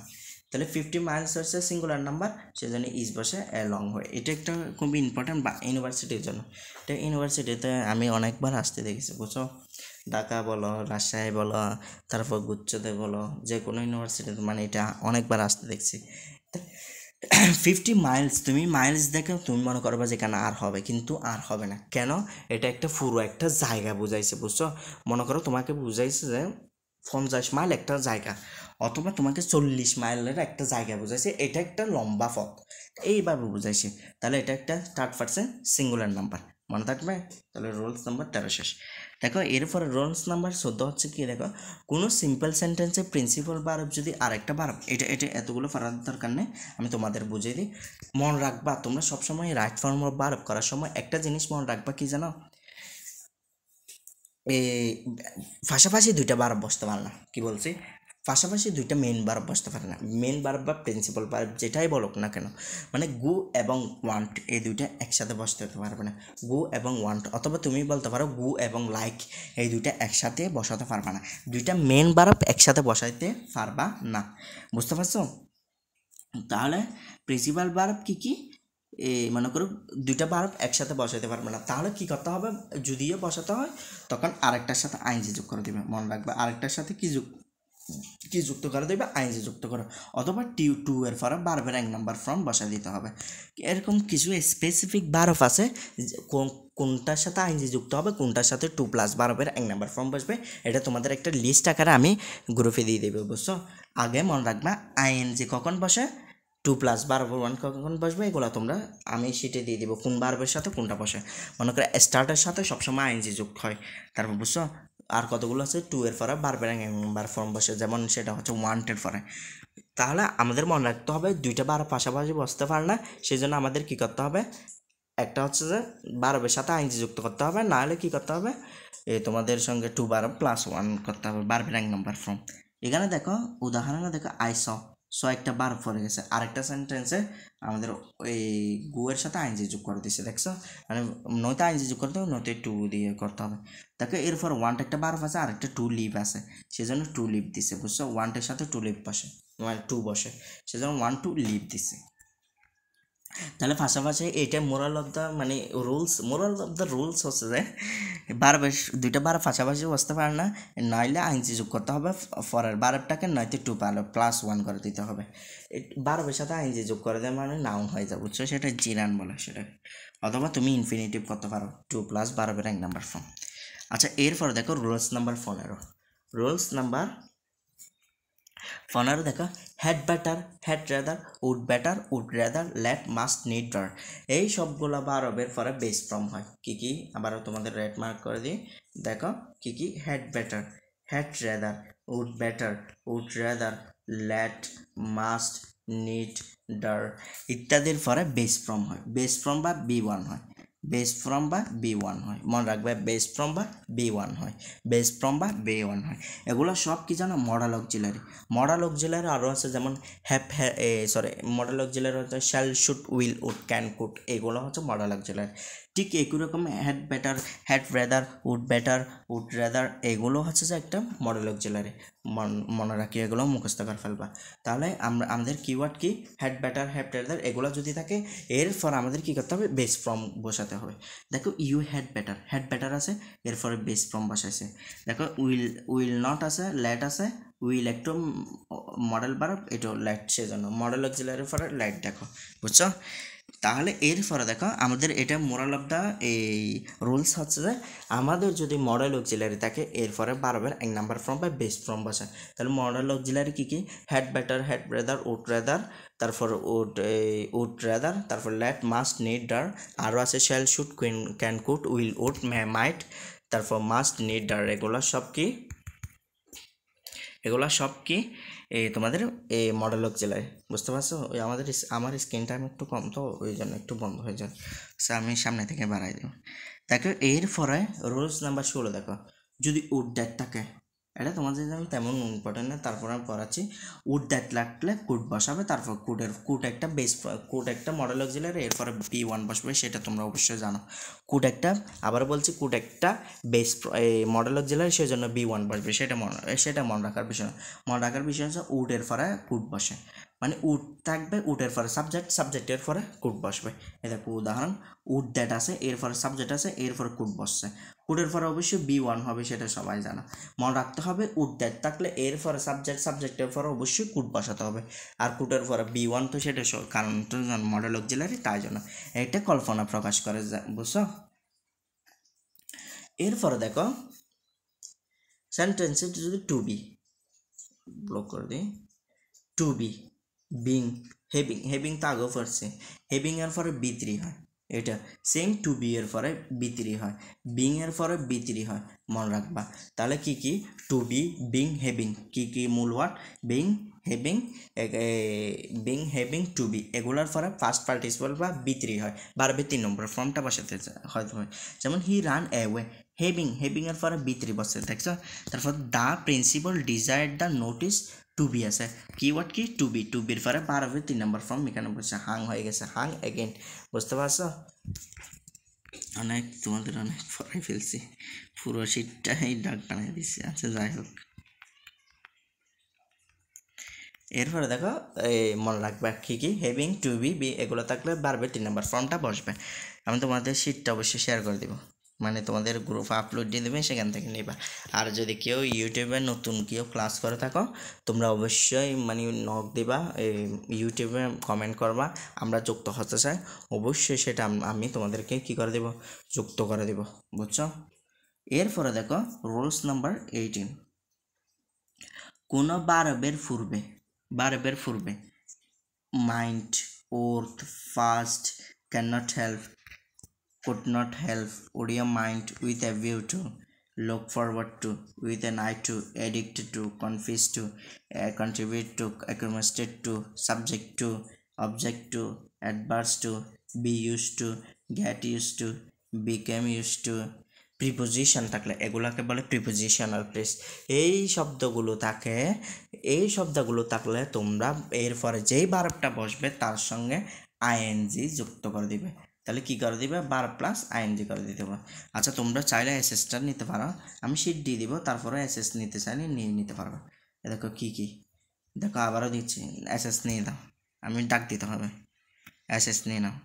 তাহলে 50 মাইলস হচ্ছে সিঙ্গুলার নাম্বার সেজন্য ইজ বসে লং হয় এটা একটা খুবই ইম্পর্টেন্ট বা ইউনিভার্সিটির জন্য এটা ইউনিভার্সিটিতে আমি অনেকবার আসতে দেখেছি বুঝছো ঢাকা বলো রাজশাহী বলো তারপর গুচ্ছতে বলো যে কোনো ইউনিভার্সিটিতে মানে এটা অনেকবার আসতে দেখছি 50 মাইলস তুমি মাইলস দেখে তুমি মনে করবা যেখানে আর হবে কিন্তু আর হবে না কেন এটা একটা পুরো একটা জায়গা বুঝাইছে বুঝছো মনে করো তোমাকে বুঝাইছে যে 50 মাইল একটা জায়গা অথবা তোমাকে 40 মাইলের একটা জায়গা বুঝাইছে এটা একটা লম্বা পথ এইভাবে বুঝাইছে তাহলে এটা একটা থার্ড পারসন সিঙ্গুলার নাম্বার মনে থাকবে তাহলে রুলস নাম্বার 13 শেষ দেখো এরপরে রুলস নাম্বার 14 হচ্ছে কি দেখো কোনো সিম্পল সেন্টেন্সে প্রিন্সিপাল ভার্ব যদি আরেকটা ভার্ব এটা এতগুলো পড়ার দরকার নেই আমি তোমাদের বুঝিয়ে দিই মনে রাখবা তোমরা সবসময় রাইট ফর্ম অফ ভার্ব করার সময় একটা জিনিস মনে রাখবা কি জানো পাশাপাশি দুইটা ভার্ব বসতে পারে না কি বলছি পাশাপাশি দুইটা মেন ভার্ব বসতে পারে না মেন ভার্ব বা প্রিন্সিপাল ভার্ব যেটাই বলুক না কেন মানে গো এবং ওয়ান্ট এই দুইটা একসাথে বসতে পারবে না গো এবং ওয়ান্ট অথবা তুমি বলতে পারো গো এবং লাইক এই দুইটা একসাথে বসাতে পারবে না দুইটা মেন ভার্ব একসাথে বসাইতে পারবা না বুঝতে পারছো তাহলে প্রিন্সিপাল ভার্ব কি মনে করো দুইটা ভার্ব একসাথে বসাতে পারবে না তাহলে কি করতে হবে যদিও বসাতে হয় তখন আরেকটার সাথে আইনজি যোগ করে দেবে মনে রাখবে আরেকটার সাথে কি যুক্ত করে দেবে আইনজি যুক্ত করে অথবা টু এর পরে ভার্বের এক নাম্বার ফর্ম বসাই দিতে হবে এরকম কিছু স্পেসিফিক ভার্ব আছে কোনটার সাথে আইনজি যুক্ত হবে কোনটার সাথে 2+ ভার্বের এক নাম্বার ফর্ম বসবে এটা তোমাদের একটা লিস্ট আকারে আমি গ্রুপে দিয়ে দেবো বুঝছো আগে মনে রাখবা আইএনজি কখন বসে 2+ ভার্ব 1 কখন বসবে এগুলো তোমরা আমি সেটা দিয়ে দেবো কোন ভার্বের সাথে কোনটা বসে মনে করো স্টার্টের সাথে সবসময় আইনজি যুক্ত হয় তারপর বুঝছো আর কতগুলো আছে 2 এর পরে ভার্বের এক নাম্বার ফর্ম বসে যেমন সেটা হচ্ছে ওয়ান্টের পরে তাহলে আমাদের মনে রাখতে হবে দুইটা ভার্ব পাশাপাশি বসতে পারে না সেই জন্য আমাদের কী করতে হবে একটা হচ্ছে যে ভার্বের সাথে আইনজি যুক্ত করতে হবে না হলে কী করতে হবে তোমাদের সঙ্গে 2 ভার্ব +1 করতে হবে ভার্বের এক নাম্বার ফর্ম এখানে দেখো উদাহরণে দেখো আই সো একটা ভার্ব পড়ে গেছে আরেকটা সেন্টেন্সে আমাদের ওই গুয়ের সাথে আইনজি যোগ করে দিচ্ছে দেখছো মানে নয়তো আইনজি যোগ করতে হবে নয়তো 2 দিয়ে করতে হবে দেখো এরপর ওয়ান্ট একটা ভার্ব আছে আরেকটা 2 লিভ আছে সেজন্য 2 লিভ দিছে বুঝছো ওয়ান্টের সাথে 2 লিভ বসে মানে 2 বসে সেজন্য 1 2 লিভ দিছে তাহলে পাশাপাশি এটা মোরাল অফ দ্য মানে মোরাল অফ দ্য রুলস হচ্ছে যে বারবার দুইটা বার পাশাপাশি বসতে পারে না নইলে আইনজি যোগ করতে হবে পরের বারবটাকে নয়তো 2+1 করে দিতে হবে বারবের সাথে আইনজি যোগ করে দেয় মানে নাউন হয়ে যাবে বুঝছো সেটা জিরান বলে সেটা অথবা তুমি ইনফিনিটিভ করতে পারো 2+ ভার্বের এক নাম্বার ফর্ম আচ্ছা এরপর দেখো রুলস নাম্বার 15 দেখো had better had rather would rather let must need dare এই সবগুলো ভার্বের পরে বেস ফর্ম হয় কি আবারও তোমাদের রেড মার্ক করে দিই দেখো কি had better had rather would rather let must need dare ইত্যাদির পরে বেস ফর্ম হয় বেস ফর্ম বা B1 হয় বেস ফর্ম বা B1 হয় মনে রাখবে বেস ফর্ম বা B1 হয় বেস ফর্ম বা B1 হয় এগুলো সব কি জানো মডেল অক্সিলারি আরও আছে যেমন মডেল অক্সিলারি হচ্ছে shall should will would can could এগুলো হচ্ছে মডেল অক্সিলারি ঠিক একই রকম had better had rather would rather এগুলো হচ্ছে যে একটা মডেল অক্সিলারি মনে রাখি, এগুলো মুখস্থ করে ফেলবা। তাহলে আমাদের কিওয়ার্ড কি, হ্যাড ব্যাটার, হ্যাড ব্যাটার, এগুলো যদি থাকে এরপর আমাদের কি করতে হবে, বেস ফর্ম বসাতে হবে। দেখো ইউ হ্যাড ব্যাটার আছে, এরপরে বেস ফর্ম বসাইছে। দেখো উইল নট আছে, লেট আছে, উইল একটু মডেল ভার্ব, এটা লেট, সেজন্য মডেল অক্সিলারির পরে লেট, দেখো বুঝছো। তাহলে এরপরে দেখো আমাদের এটা মোরাল অফ দ্য এই রুলস হচ্ছে যে আমাদের যদি মডেল অক্সিলারি থাকে এরপরে বারবার এক নাম্বার ফর্ম বা বেস ফর্ম বসায়। তাহলে মডেল অক্সিলারি কী কী, had better, had rather, would rather, তারপর উড রেদার, তারপর লেট, মাস্ট, নিড, ডার, আরও আছে shall, should, can, could, will, would, might, তারপর মাস্ট, নিড, ডার, এগুলো সব কি এই তোমাদের এই মডেল অক্সিলারি, বুঝতে পারছো। ওই আমার স্ক্রিন টাইম একটু কম, তো ওই জন্য একটু বন্ধ হয়ে যায়, সো আমি সামনে থেকে বাড়াই দেব। দেখো এরপরে রুলস নাম্বার 16, দেখো যদি উড দ্যাট থাকে, এটা তোমাদের জন্য তেমন ইম্পর্টেন্ট না, তারপর আমি পড়াচ্ছি। উড দ্যাট লাগলে কুড বসাবে, তারপর কুড একটা বেস, কুড একটা মডেল অক্সিলারি, এরপরে B1 বসবে, সেটা তোমরা অবশ্যই জানো। কুড একটা, আবার বলছি, কুড একটা বেস মডেল অক্সিলারি, সেই জন্য B1 বসবে, সেটা মনে রাখার বিষয়। মনে রাখার বিষয় হচ্ছে উডের পরে কুড বসে, মানে উড থাকবে, উডের পরে সাবজেক্টের পরে কুড বসবে। এই দেখো উদাহরণ, উড দ্যাট আছে, এরপরে সাবজেক্ট আছে, এরপরে কুড বসছে, কুডের পরে অবশ্যই B1 হবে, সেটা সবাই জানা। মনে রাখতে হবে উড দ্যাট থাকলে এরপরে সাবজেক্টের পরে অবশ্যই কুড বসাতে হবে, আর কুডের পরে B1, তো সেটা কারণ তো মডেল অক্সিলারি, তাই জন্য এটা কল্পনা প্রকাশ করে, বুঝছো। এরপরে দেখো সেন্টেন্সে যদি টু বি, ব্লক করে দিই, টু বি, বিং, হেভিং তো আগেও পড়ছে, হেভিং এর পরে B3 হয়, এটা সেম টু বি এর পরে B3 হয়, বিং এর পরে B3 হয়, মনে রাখবা। তাহলে কি কি, টু বি, বিং, হেভিং, কি মূল word, being, having, to be, এগুলোর পরে ফার্স্ট পার্টিসিপল বা B3 হয়, বারবে 3 নম্বর ফর্মটা বসাতে হয়তো হয়। যেমন হি রান অ্যাওয়ে, হেভিং এর পরে B3 বসে, দেখছো। তারপর the principal desire the notice to be আছে, কিওয়ার্ড কি, টু বির পরে বারবে 3 নম্বর ফর্ম এখানে বসে, হাং হয়ে গেছে, হাং এগেন, বুঝতে পারছো। তোমাদের অনেক পড়াই ফেলছি, পুরো শীতটাই ডাক বানিয়ে দিচ্ছে, আচ্ছা যাই হোক। এরপরে দেখো এই মনে রাখবে কি হেভিং, টু বি, এগুলো থাকলে বারবে 3 নম্বর ফর্মটা বসবে। আমি তোমাদের শীটটা অবশ্যই শেয়ার করে দেবো, মানে তোমাদের গ্রুপে আপলোড দিয়ে দেবে, সেখান থেকে নিবা। আর যদি কেউ ইউটিউবে নতুন কেউ ক্লাস করে থাকো, তোমরা অবশ্যই মানে নক দিবা, ইউটিউবে কমেন্ট করবা, আমরা যুক্ত হতে চাই, অবশ্যই সেটা আমি তোমাদেরকে কি করে দেব, যুক্ত করে দেব, বুঝছো। এরপরে দেখো রুলস নাম্বার 18, কোনো বারবের পূর্বে mind, worth, fast, can't help, could not help, would you mind, with a view to, look forward to, with an eye to, addicted to, confess to, contribute to, accumulate to, subject to, object to, adverse to, be used to, get used to, became used to, preposition থাকলে এগুলাকে বলে prepositional press. এই শব্দগুলো থাকলে তোমরা এরপরে যেই ভার্বটা বসবে তার সঙ্গে আইএনজি যুক্ত করে দিবে, তাহলে কি করে দিবে, ভার্ব প্লাস আইএনজি করে দিতে পারো। আচ্ছা তোমরা চাইলে এসএসটা নিতে পারো, আমি শিট দিয়ে দিব, তারপরে এসএস নিতে চাইলে নিয়ে নিতে পারবে। দেখো কি দেখো আবারও দিচ্ছি, এসএস নিয়ে দাও, আমি ডাক দিতে হবে, এসএস নিয়ে নাও,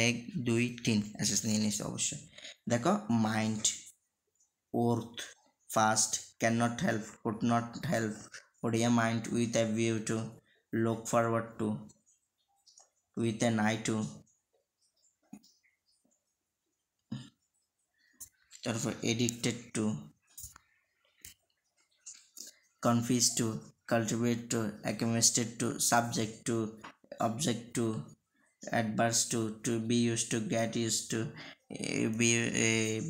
1 2 3 এসএস নিয়ে নিচ্ছি অবশ্যই। দেখো mind, worth, fast, can not help, could not help, would you mind, with a view to, look forward to, with an eye to, তারপর addicted to, confess to, cultivate to, accumulate to, subject to, object to, adverse to be used to, get used to,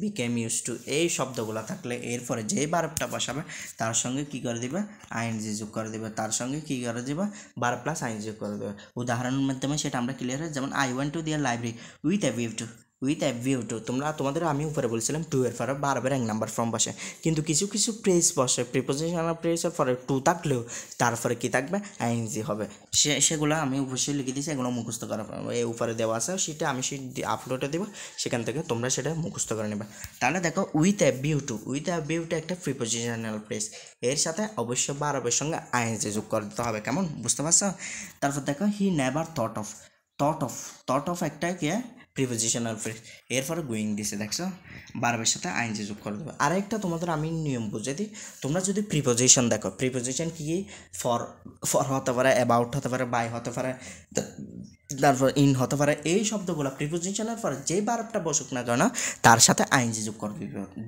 became used to, এই শব্দগুলো থাকলে এরপরে যে ভার্বটা বসাবে তার সঙ্গে কি করে দিবে, আইএনজি যোগ করে দিবে, তার সঙ্গে কি করে দিবে, ভার্ব প্লাস আইএনজি যোগ করে দেবে। উদাহরণের মাধ্যমে সেটা আমরা ক্লিয়ার হয়, যেমন আই ওয়েন্ট টু দিয়ার library with a view to, with a view to, তোমাদের আমি উপরে বলছিলাম টু এর পরে বারবার এক নাম্বার ফর্ম বসে, কিন্তু কিছু কিছু প্রেস বসে প্রিপোজিশনাল প্রেসের পরে টু থাকলেও তারপরে কি থাকবে আইএনজি হবে। সেগুলো আমি অবশ্যই লিখে দিয়েছি, এগুলো মুখস্থ করা এই উপরে দেওয়া আছে সেটা আমি আপলোডে দেবো, সেখান থেকে তোমরা সেটা মুখস্থ করে নেবে। তাহলে দেখো with a view to, with a view to একটা প্রিপোজিশনাল প্রেস, এর সাথে অবশ্যই বারবার সঙ্গে আইএনজি যোগ করে দিতে হবে, কেমন বুঝতে পারছো? তারপর দেখো হি নেভার থট অফ একটা কি প্রিপোজিশনাল ফ্রেজ, এরপরে গোয়িং দিছে, দেখছো বারবার সাথে আইএনজি যোগ করে দেবে। আরেকটা তোমাদের আমি নিয়ম বুঝে দিই, তোমরা যদি প্রিপোজিশন দেখো, প্রিপোজিশন কি ফর হতে পারে, অ্যাবাউট হতে পারে, বাই হতে পারে, তারপর ইন হতে পারে, এই শব্দগুলো প্রিপোজিশনের পরে যে বারবটা বসুক না কেন তার সাথে আইএনজি যোগ করে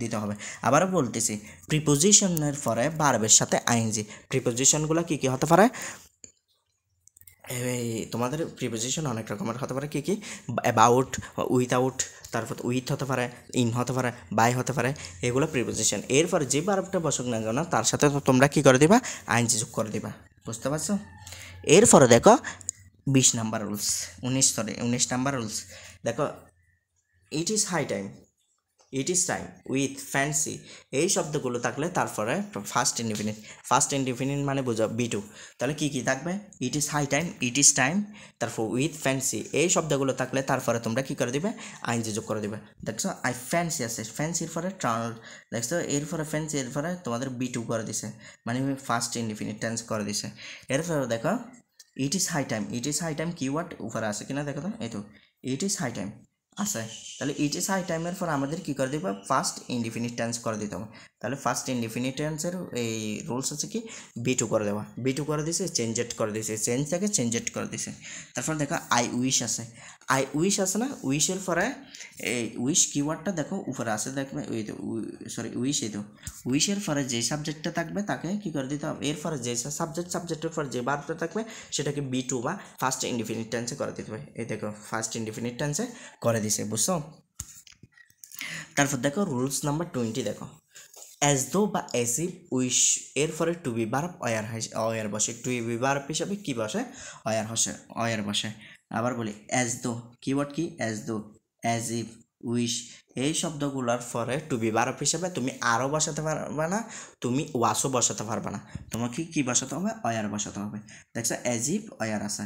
দিতে হবে। আবারও বলতেছি, প্রিপোজিশনের পরে বারবের সাথে আইএনজি, প্রিপোজিশনগুলো কী কী হতে পারে, এই তোমাদের প্রিপোজিশন অনেক রকমের হতে পারে, কী কী অ্যাবাউট, উইথআউট, তারপর উইথ হতে পারে, ইন হতে পারে, বাই হতে পারে, এগুলো প্রিপোজিশন। এরপরে যে বারবটা বসুক না কেন তার সাথে তোমরা কী করে দিবা, আইএনজি যোগ করে দিবা, বুঝতে পারছো? এরপরে দেখো 20 নাম্বার রুলস, 19 নাম্বার রুলস দেখো, it is high time, it is time, with, fancy, এই শব্দগুলো থাকলে তারপরে ফার্স্ট ইনডিফিনিট মানে বোঝা বি2, তাহলে কী কী থাকবে, it is high time, it is time, তারপর উইথ, ফ্যান্সি, এই শব্দগুলো থাকলে তারপরে তোমরা কী করে দিবে, আইএনজি যোগ করে দিবে। দেখছো আই ফ্যান্সি আছে, ফ্যান্সির পরে ট্রাভেল, দেখছো এরপরে ফ্যান্সি, এরপরে তোমাদের বি2 করে দিছে, মানে ফার্স্ট ইনডিফিনিট টেন্স করে দিছে। এরপরে দেখো it is high time, it is high time keyword উপরে আছে কিনা দেখো তো, এই তো ইট ইজ হাই টাইম আছে, তাহলে ইট ইজ হাই টাইমের পর আমাদের কী করে দেবো, ফার্স্ট ইনডিফিনিট টেন্স করে দিতে হবে। তাহলে ফার্স্ট ইনডিফিনিট টেন্সের এই রুলস আছে কি, বি2 করে দেওয়া, বি2 করে দিছে, চেঞ্জেড করে দিছে, চেঞ্জ থেকে চেঞ্জেড করে দিছে। তারপর দেখো আই উইশ আছে, আই উইশ আছে না, উইশের পরে এই উইশ কিওয়ার্ডটা দেখো উপরে আছে, দেখবে ওই তো সরি উইশ, এই তো উইশের পরে যে সাবজেক্টটা থাকবে তাকে কী করে দিতে হবে, এরপরে যে সাবজেক্টের পর যে বার্বটা থাকবে সেটাকে বি2 বা ফার্স্ট ইনডিফিনিট টেন্সে করে দিতে হবে। এই দেখো ফার্স্ট ইনডিফিনিট টেন্সে করে দিছে, বুঝছো? তারপর দেখো রুলস নাম্বার 20 দেখো, অ্যাজ দো বা অ্যাজ ইফ উইশ এর পরে টু বি বার্ব অয়ার বসে, টু বি বার্ব হিসাবে কী বসে, অয়ার বসে। আবার বলি অ্যাজ দো, কিওয়ার্ড কি, as though, as if, wish, এই শব্দগুলোর পরে টু বি বার্ব হিসাবে তুমি আরও বসাতে পারবে না, তুমি ওয়াসও বসাতে পারবে না, তোমাকে কী বসাতে হবে, অয়ার বসাতে হবে। দেখছো অ্যাজ ইফ অয়ার আছে,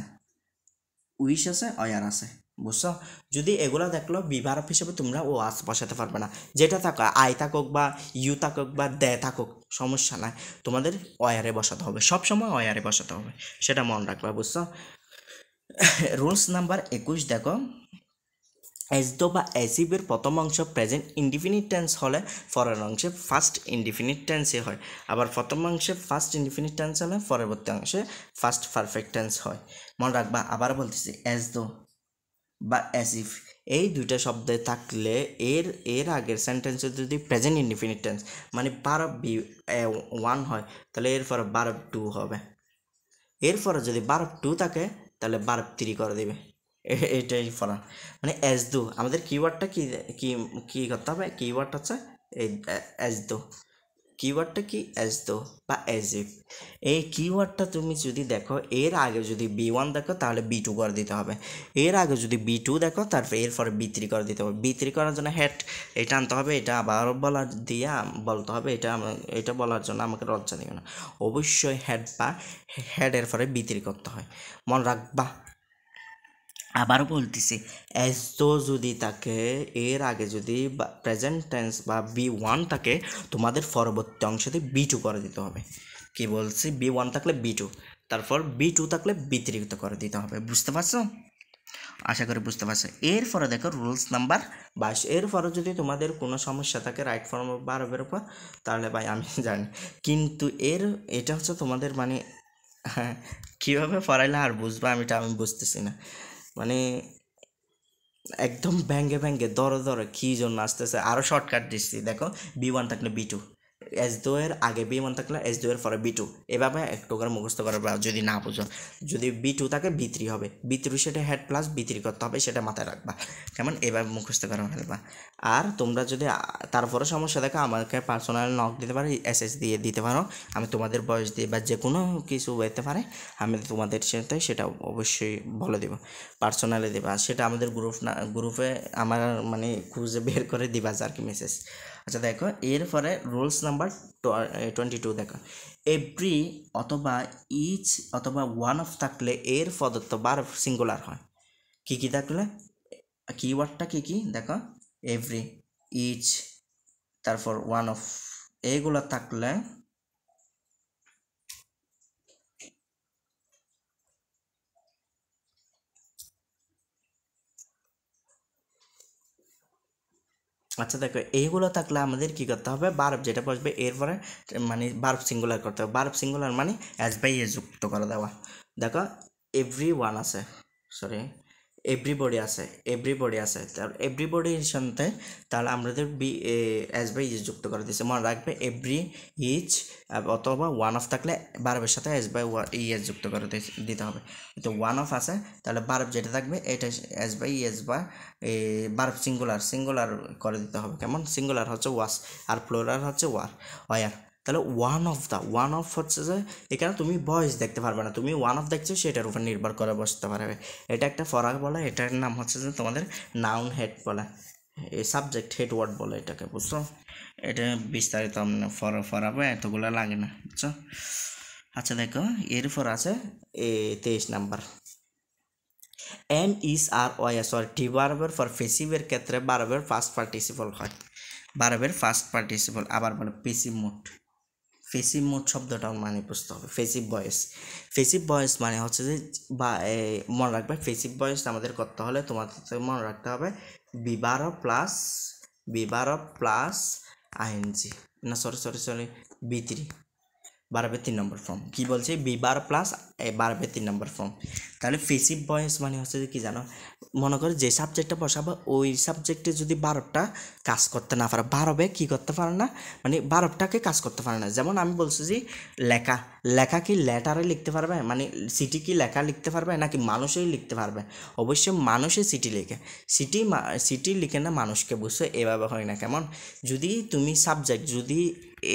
উইশ আছে, অয়ার আছে, বুঝছো? যদি এগুলো দেখলো বিভারক হিসেবে তোমরা ও আস বসাতে পারবে না, যেটা থাকো আই থাকুক বা ইউ থাকুক বা দে থাকুক সমস্যা নাই, তোমাদের অয়ারে বসাতে হবে, সবসময় অয়ারে বসাতে হবে, সেটা মনে রাখবা, বুঝছো? রুলস নাম্বার 21 দেখো, অ্যাজ দো বা অ্যাজিভের প্রথম অংশ প্রেজেন্ট ইনডিফিনিট টেন্স হলে পরের অংশে ফার্স্ট ইনডিফিনিট টেন্সে হয়, আবার প্রথম অংশে ফার্স্ট ইনডিফিনিট টেন্স হলে পরবর্তী অংশে ফার্স্ট পারফেক্ট টেন্স হয়, মনে রাখবা। আবার বলতেছি অ্যাজ দো বা অ্যাজ ইফ এই দুইটা শব্দে থাকলে এর আগের সেন্টেন্সে যদি প্রেজেন্ট ইনডিফিনিট টেন্স মানে ভার্ব বি 1 হয়, তাহলে এরপরে ভার্ব 2 হবে, এরপরে যদি ভার্ব 2 থাকে তাহলে ভার্ব 3 করে দেবে, এটাই পড়া। মানে অ্যাজ দো আমাদের কিওয়ার্ডটা কি কি কি করতে হবে, কিওয়ার্ড হচ্ছে এই অ্যাজ দো, কিওয়ার্ডটা কি, অ্যাজ দো বা অ্যাজ ইফ, এই কিওয়ার্ডটা তুমি যদি দেখো এর আগে যদি বি1 দেখো তাহলে বি2 করে দিতে হবে, এর আগে যদি বি2 দেখো তারপরে এরপরে বি3 করে দিতে হবে, বি3 করার জন্য হেড এটা আনতে হবে, এটা আবার বলার দিয়ে বলতে হবে, এটা বলার জন্য আমাকে লজ্জা দিবে না, অবশ্যই হেড বা হেডের পরে বি3 করতে হয়, মনে রাখবা। আবার বলতেছি অ্যাজ দো যদি থাকে এর আগে যদি প্রেজেন্ট টেন্স বা বি1 থাকে তোমাদের পরবর্তী অংশতে বি2 করে দিতে হবে, কি বলছি, বি1 থাকলে বি2, তারপর বি2 থাকলে বি3 করে দিতে হবে, বুঝতে পারছো? আশা করি বুঝতে পারছো। এরপরে দেখো রুলস নাম্বার 22, এরপরে যদি তোমাদের কোনো সমস্যা থাকে রাইট ফর্ম ভার্বের উপর তাহলে ভাই আমি জানি, কিন্তু এটা হচ্ছে তোমাদের মানে হ্যাঁ কীভাবে পড়াইলে আর বুঝবা আমি বুঝতেছি না, মানে একদম ভেঙ্গে ভেঙ্গে দরে দরে কী জন্য আসতেছে, আরও শর্টকাট দিচ্ছি দেখো বি1 থাকলে বি2, S2 এর আগে B1 থাকলে S2 এর পরে B2, এভাবে একটু করে মুখস্থ করবে যদি না বুঝো। যদি B2 থাকে B3 হবে, B3 সেটা হেড প্লাস B3 করতে হবে, সেটা মাথায় রাখবা কেমন, এভাবে মুখস্থ করে ফেলবা। আর তোমরা যদি তারপরে সমস্যা দেখো আমাকে পার্সোনাল নক দিতে পারো, SS দিয়ে দিতে পারো, আমি তোমাদের বয়স দিয়ে বা যে কোনো কিছু হতে পারে, আমি তোমাদের সাথে সেটা অবশ্যই বলে দেবো, পার্সোনালি দেবা, সেটা আমাদের গ্রুপে আমার মানে খুঁজে বের করে দিবা আর কি মেসেজ। আচ্ছা দেখো এরপরে রুলস নাম্বার 22 দেখো, এভরি অথবা ইচ অথবা ওয়ান অফ থাকলে এর পদার্থ ভার্ব সিঙ্গুলার হয়। কি থাকলে, কিওয়ার্ডটা কি দেখো, এভরি, ইচ, তারপর ওয়ান অফ, এইগুলো থাকলে আচ্ছা দেখো এইগুলো থাকলে আমাদের কি করতে হবে, ভার্ব যেটা বসবে এরপরে মানে ভার্ব সিঙ্গুলার করতে হবে। ভার্ব সিঙ্গুলার মানে অ্যাজ বাই এ যুক্ত করে দেওয়া। দেখো এভরি ওয়ান আছে, সরি এভরিবডি আছে তার এভরিবডির সাথে তাহলে আমাদের অ্যাজ বাই এ যুক্ত করে দিয়েছে, মনে রাখবে এভরি, ইচ অথবা ওয়ান অফ থাকলে ভার্বের সাথে অ্যাজ বাই এস যুক্ত করে দিতে হবে। তো ওয়ান অফ আছে তাহলে ভার্ব যেটা থাকবে এটা অ্যাজ বাই এস বা ভার্ব সিঙ্গুলার করে দিতে হবে, কেমন, সিঙ্গুলার হচ্ছে ওয়াস আর প্লুরাল হচ্ছে ওয়ার। তাহলে ওয়ান অফ হচ্ছে যে এখানে তুমি ভয়েস দেখতে পারবে না, তুমি ওয়ান অফ দেখছো সেটার উপর নির্ভর করে বসতে পারবে, এটা একটা ফরাক বলে, এটার নাম হচ্ছে যে তোমাদের নাউন হেড বলে, সাবজেক্ট হেড ওয়ার্ড বলে এটাকে, বুঝছো, এটা বিস্তারিত ফরাবে এতগুলো লাগে না, বুঝছো। আচ্ছা দেখো এরপর আছে 23 নাম্বার, এম ইস আর ওয়াস আর টি ভার্বের ফর পেসিভের ক্ষেত্রে ভার্বের ফার্স্ট পার্টিসিপল হয়, ভার্বের ফার্স্ট পার্টিসিপল আবার বলে পেসিভ মোড শব্দটাও মানে বুঝতে হবে, পেসিভ ভয়েস মানে হচ্ছে যে বা মনে রাখবে পেসিভ ভয়েস আমাদের করতে হলে তোমাদের মনে রাখতে হবে বিবার প্লাস আইএনজি, না সরি B3 ভার্বের 3 নম্বর ফর্ম, কি বলছে বিবার প্লাস ভার্বের 3 নম্বর ফর্ম। তাহলে পেসিভ ভয়েস মানে হচ্ছে যে কি জানো, মনে করো যে সাবজেক্টটা বসাবো ওই সাবজেক্টে যদি ভার্বটা কাজ করতে না পারে, ভার্বে কি করতে পারে না, মানে ভার্বটাকে কাজ করতে পারে না। যেমন আমি বলছি যে লেখা কি লেটারে লিখতে পারবে, মানে সিটি কি লেখা লিখতে পারবে নাকি মানুষই লিখতে পারবে, অবশ্যই মানুষে সিটি লিখে, সিটি লিখে না মানুষকে, বুঝছো, এভাবে হয় না, কেমন, যদি তুমি যদি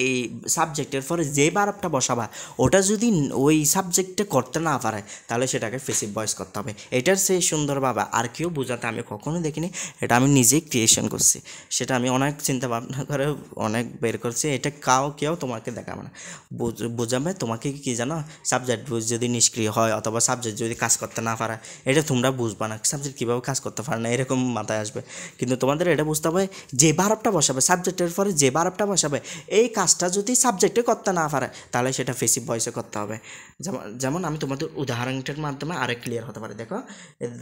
এই সাবজেক্টের পরে যে ভার্বটা বসাবা ওটা যদি ওই সাবজেক্টে করতে না পারে তাহলে সেটাকে পেসিভ ভয়েস করতে হবে। এটার সেই সুন্দরভাবে আর কেউ বোঝাতে আমি কখনো দেখিনি, এটা আমি নিজেই ক্রিয়েশন করছি, সেটা আমি অনেক চিন্তা ভাবনা করে অনেক বের করছি, এটা কেউ তোমাকে দেখাবে না, বোঝাবে তোমাকে কি জানো, সাবজেক্ট যদি নিষ্ক্রিয় হয় অথবা সাবজেক্ট যদি কাজ করতে না পারে এটা তোমরা বুঝবা না, সাবজেক্ট কীভাবে কাজ করতে পারে না এরকম মাথায় আসবে, কিন্তু তোমাদের এটা বুঝতে হবে যে ভার্বটা বসাবে সাবজেক্টের পরে যে ভার্বটা বসাবে এই কাজটা যদি সাবজেক্টে করতে না পারে তাহলে সেটা পেসিভ ভয়েসে করতে হবে। যেমন আমি তোমাদের উদাহরণটার মাধ্যমে আরেক ক্লিয়ার হতে পারে, দেখো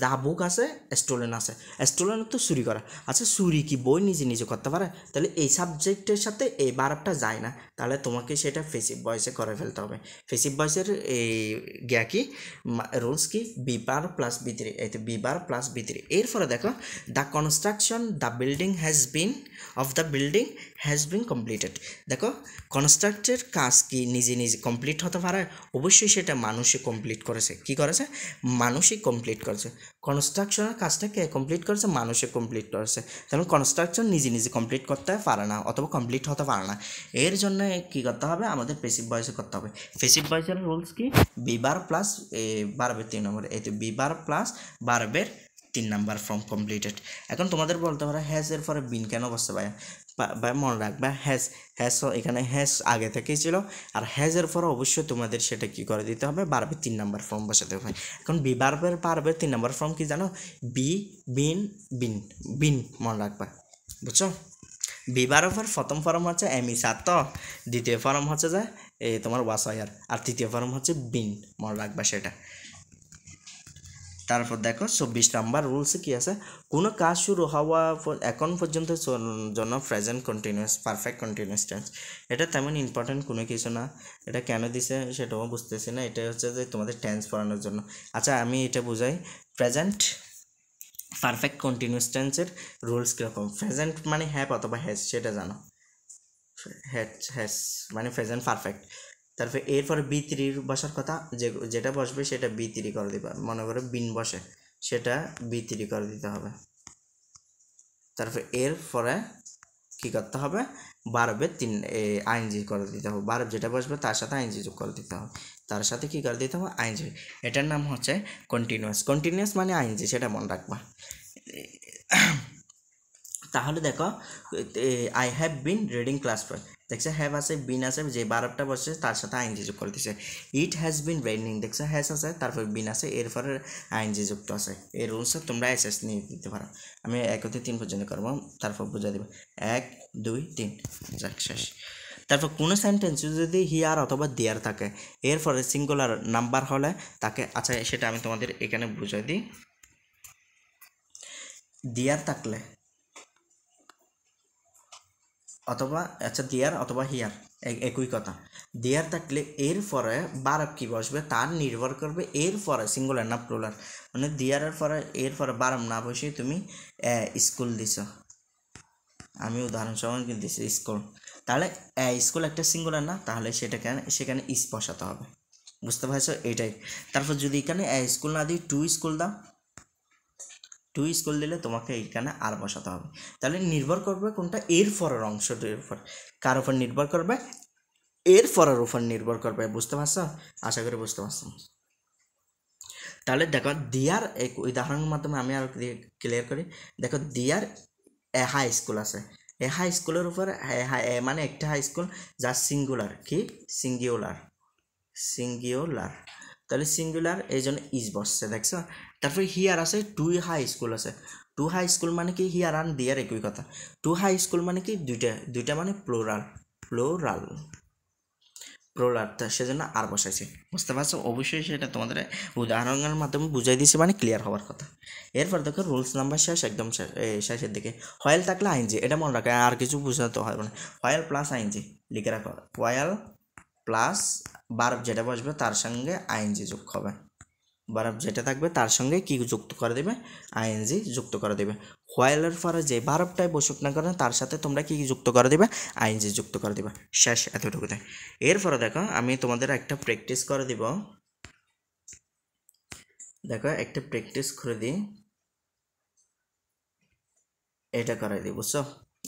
দা বুক আছে, স্টোলেন আছে, স্টোলেন তো চুরি করা, আচ্ছা চুরি কি বই নিজে করতে পারে, তাহলে এই সাবজেক্টের সাথে এই ভার্বটা যায় না, তাহলে তোমাকে সেটা পেসিভ ভয়েসে করে ফেলতে হবে। পেসিভ ভয়েসের এই কি রুলস কি, বিবার প্লাস B3, এই তো বিবার প্লাস B3। এরপরে দেখো the construction the building has been completed, দেখো কনস্ট্রাক্টের কাজ কি নিজে কমপ্লিট হতে পারে, অবশ্যই সেটা মানুষই কমপ্লিট করেছে, কি করেছে, মানুষই কমপ্লিট করেছে, কনস্ট্রাকশনের কাজটা কে কমপ্লিট করেছে, মানুষে কমপ্লিট করেছে, তেমন কনস্ট্রাকশন নিজে কমপ্লিট করতে পারে না অথবা কমপ্লিট হতে পারে না, এর জন্য কী করতে হবে, আমাদের পেসিভ ভয়েসে করতে হবে। পেসিভ ভয়েসের রুলস কি, বিবার প্লাস ভার্বের 3 নম্বর, এই তো বিবার প্লাস ভার্বের 3 নাম্বার ফর্ম কমপ্লিটেড। এখন তোমাদের বলতে পারো হ্যাজ এর পরে বিন কেন বসছে ভাইয়া, মনে রাখবে হ্যাজ এখানে হ্যাজ আগে থেকেই ছিল, আর হ্যাজের পরে অবশ্যই তোমাদের সেটা কি করে দিতে হবে, ভার্বের 3 নাম্বার ফর্ম বসাতে হবে। এখন ভার্বের 3 নাম্বার ফর্ম কি জানো, বিন মনে রাখবা, বুঝছো, ভার্বের প্রথম ফর্ম হচ্ছে এমিসাত, দ্বিতীয় ফর্ম হচ্ছে যে তোমার ওয়াসায়ার, আর তৃতীয় ফর্ম হচ্ছে বিন, মনে রাখবা সেটা। তারপর দেখো 24 নাম্বার রুলসে কি আছে, কোনো কাজ শুরু হওয়া এখন পর্যন্ত জন্য present continuous perfect continuous tense, এটা তেমন ইম্পর্টেন্ট কোনো কিছু না, এটা কেন দিছে সেটাও বুঝতেছি না, এটা হচ্ছে যে তোমাদের টেন্স পড়ানোর জন্য। আচ্ছা আমি এটা বুঝাই, প্রেজেন্ট পারফেক্ট কন্টিনিউয়াস টেন্সের রুলস কীরকম, প্রেজেন্ট মানে হ্যাভ অথবা হ্যাজ সেটা জানো, হ্যাজ মানে প্রেজেন্ট পারফেক্ট। তারপরে এরপরে বি থ্রির বসার কথা, যেটা বসবে সেটা বি থ্রি করে দিবা। মনে করো বিন বসে, সেটা বি থ্রি করে দিতে হবে। তারপরে এরপরে কী করতে হবে, বারবে আইনজি করে দিতে হবে। বারব যেটা বসবে তার সাথে আইনজি যোগ করে দিতে হবে, তার সাথে কী করে দিতে হবে, আইনজি। এটার নাম হচ্ছে কন্টিনিউয়াস। কন্টিনিউয়াস মানে আইনজি, সেটা মনে রাখবা। তাহলে দেখো, I have been reading class 5, দেখছে হ্যাভ আছে, বিন আছে, যে বারবটা বসে তার সাথে আইনজি যোগ করে দিচ্ছে। ইট হ্যাজ বিন রেইনিং, দেখছে হ্যাজ আছে, তারপর বিন আছে, এরপরে আইনজি যুক্ত আছে। এই রুলসে তোমরা এসএস নিয়ে দিতে পারো। আমি 1 থেকে 3 পর্যন্ত করবো, তারপর বুঝা দেবো। 1 2 3, যাক শেষ। তারপর কোনো সেন্টেন্স যদি হিয়ার অথবা দেয়ার থাকে, এরপরে সিঙ্গুলার নাম্বার হলে তাকে, আচ্ছা সেটা আমি তোমাদের এখানে বুঝাই দিই। দেয়ার থাকলে অথবা, আচ্ছা দেয়ার অথবা হিয়ার একই কথা। দেয়ার থাকলে এরপরে বারব কি বসবে তার নির্ভর করবে, এরপরে সিঙ্গুলার না প্লুরাল। মানে দেয়ারের পরে এরপরে বারব না বসে তুমি স্কুল দিছ, আমি উদাহরণসহ দিছি স্কুল, তাহলে স্কুল একটা সিঙ্গুলার না, তাহলে সেখানে ইস বসাতে হবে। বুঝতে পারছো এটাই। তারপর যদি এখানে স্কুল না দিই, টু স্কুল দাও, টু স্কুল দিলে তোমাকে এইখানে আর বসাতে হবে। তাহলে নির্ভর করবে কোনটা, এর পরের অংশটির উপর। কার উপর নির্ভর করবে, এর পরের উপর নির্ভর করবে। বুঝতে পারছো, আশা করি বুঝতে পারছো। তাহলে দেখো দিয়ার এক উদাহরণের মাধ্যমে আমি আরো ক্লিয়ার করি। দেখো দিয়ার এ হাই স্কুল আছে, এ হাই স্কুলের উপর মানে একটা হাই স্কুল যার সিঙ্গুলার, কি সিঙ্গুলার, তাহলে সিঙ্গুলার এই জন্য ইজ বসছে, দেখছো। তারপরে হিয়ার আছে, টু হাই স্কুল আছে, টু হাই স্কুল মানে কি, হিয়ার আর দিয়ার একই কথা। টু হাই স্কুল মানে কি, দুইটা মানে প্লোরাল, সেজন্য আর বসাইছি। বুঝতে পারছো, অবশ্যই সেটা তোমাদের উদাহরণের মাধ্যমে বুঝাই দিয়েছি, মানে ক্লিয়ার হওয়ার কথা। এরপর দেখো রুলস নাম্বার শেষ, একদম শেষের দিকে। হোয়াইল থাকলে আইনজি, এটা মনে রাখো, আর কিছু বুঝাতে হবে না। হোয়াইল প্লাস আইনজি লিখে রাখো, হোয়াইল প্লাস বারব যেটা বসবে তার সঙ্গে আইনজি যোগ হবে। বারব যেটা থাকবে তার সঙ্গে কি যুক্ত করে দেবে, আইএনজি যুক্ত করে দেবে। হোয়াইলের পরে যে বারবটাই বসুক না কেন তার সাথে তোমরা কি যুক্ত করে দেবে, আইএনজি যুক্ত করে দেবে। শেষ, এতটুকুতে। এরপরে দেখো আমি তোমাদের একটা প্র্যাকটিস করে দিব। দেখো একটা প্র্যাকটিস করে দিই, এটা করাই দিই, বুঝছো।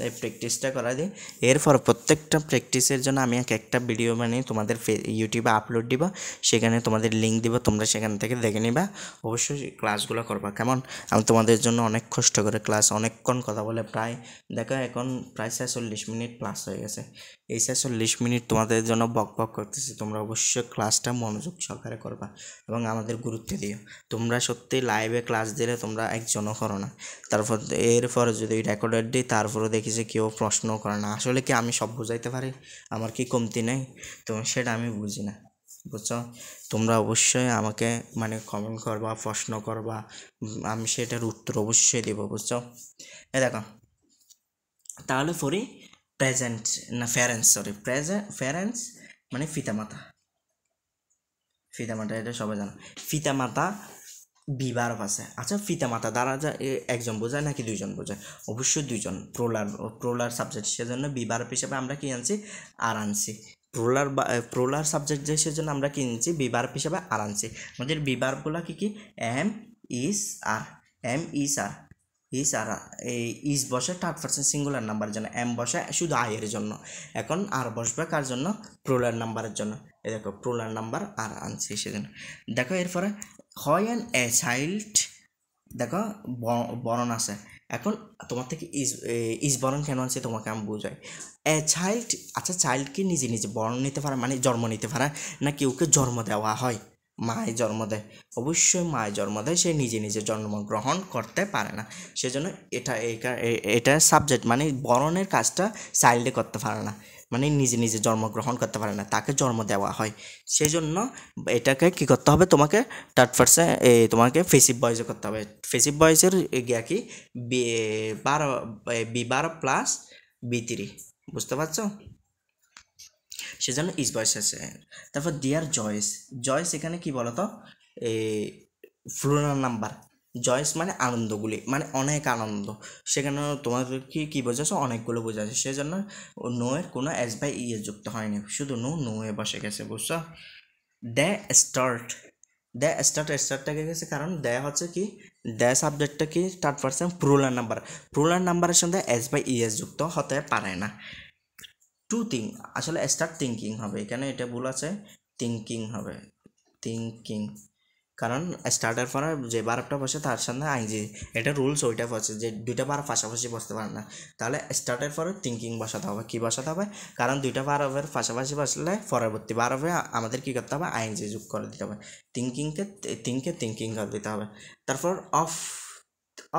এই প্র্যাকটিসটা করা দিই। এরপর প্রত্যেকটা প্র্যাকটিসের জন্য আমি একটা ভিডিও বানিয়ে তোমাদের ইউটিউবে আপলোড দিব, সেখানে তোমাদের লিঙ্ক দিব, তোমরা সেখান থেকে দেখে নিবা। অবশ্যই ক্লাসগুলো করবা, কেমন। আমি তোমাদের জন্য অনেক কষ্ট করে ক্লাস, অনেকক্ষণ কথা বলে, প্রায় দেখো এখন প্রায় 46 মিনিট ক্লাস হয়ে গেছে। এই 46 মিনিট তোমাদের জন্য বক বক করতেছি, তোমরা অবশ্যই ক্লাসটা মনোযোগ সহকারে করবা এবং আমাদের গুরুত্ব দিও। তোমরা সত্যি লাইভে ক্লাস দিলে তোমরা একজনও করো না, তারপর এরপরে যদি রেকর্ডার দিই তারপরে দেখি যে কেউ প্রশ্নও করে না। আসলে কি আমি সব বুঝাইতে পারি, আমার কি কমতি নেই, তো সেটা আমি বুঝি না, বুঝছো। তোমরা অবশ্যই আমাকে মানে কমেন্ট করবা, প্রশ্ন করবা, আমি সেটার উত্তর অবশ্যই দেবো, বুঝছো। দেখো তাহলে পড়ি, প্রেজেন্ট না ফ্যারেন্স, সরি ফ্যারেন্স মানে পিতামাতা, এটা সবাই জানো। পিতামাতা বিবারব আছে। আচ্ছা পিতামাতা দ্বারা যা একজন বোঝায় নাকি দুইজন বোঝায়, অবশ্যই দুইজন। প্রোলার সাবজেক্ট, সেজন্য বিবারব হিসেবে আমরা কি আনছি, আর আনছি। প্রোলার সাবজেক্ট যে সেজন্য আমরা কি আনছি, বিবারব হিসেবে আর আনছি। আমাদের বিবারবগুলো কি কি, এম ইস আর, এই ইস বসে থার্ড পারসন সিঙ্গুলার নাম্বারের জন্য, এম বসে শুধু আয়ের জন্য। এখন আর বসবে কার জন্য, প্রোলার নাম্বারের জন্য। এই দেখো প্রোলার নাম্বার আর আনছি সেজন্য। দেখো এরপরে হয় এ চাইল্ড, দেখো বরণ আছে। এখন তোমার থেকে ইস বরণ কেন আছে তোমাকে আমি বুঝাই। এ চাইল্ড, আচ্ছা চাইল্ড কি নিজে নিজে বরণ নিতে পারে, মানে জন্ম নিতে পারে, নাকি ওকে জন্ম দেওয়া হয়, মায় জন্ম দেয়। অবশ্যই মায় জন্ম দেয়, সে নিজে নিজে জন্মগ্রহণ করতে পারে না। সেজন্য এটা সাবজেক্ট, মানে বরণের কাজটা চাইল্ডে করতে পারে না, মানে নিজে নিজে জন্মগ্রহণ করতে পারে না, তাকে জন্ম দেওয়া হয়। সেই জন্য এটাকে কি করতে হবে, তোমাকে থার্ড পারসন তোমাকে ফেসিভ ভয়েসে করতে হবে। ফেসিভ ভয়েসের গিয়া কি, বি12 প্লাস বি3, বুঝতে পারছো। সেজন্য ইস ভয়েস আছে। তারপর ডিয়ার জয়েস, এখানে কি বলতো, এই ফ্লোরাল নাম্বার, জয়স মানে আনন্দগুলি, মানে অনেক আনন্দ, সেখানে তোমাদের কি বোঝাচ্ছে, অনেকগুলো বোঝাচ্ছে, সেজন্য নো এর কোনো এস বাই ই এ যুক্ত হয়নি, শুধু নো এ বসে গেছে, বুঝছো? দ্য স্টার্ট, দ্য স্টার্টটা গেছে, কারণ দ্য হচ্ছে কি, দ্য সাবজেক্টটা কি থার্ড পারসন প্লুরাল নাম্বারের সঙ্গে এস বাই ই এস যুক্ত হতে পারে না। টু থিঙ্ক, আসলে স্টার্ট থিঙ্কিং হবে এখানে, এটা ভুল আছে, থিঙ্কিং হবে, থিঙ্কিং, কারণ স্টার্টের পরে যে বারবটা বসে তার সামনে আইনজি, এটা রুলস ওইটা বসে যে দুইটা বার পাশাপাশি বসতে পারে না, তাহলে স্টার্টের পরে থিঙ্কিং বসাতে হবে। কী বসাতে হবে? কারণ দুইটা বারবের পাশাপাশি বসলে পরবর্তী বারবে আমাদের কী করতে হবে, আইনজি যোগ করে দিতে হবে, থিঙ্কিং করে দিতে হবে। তারপর অফ,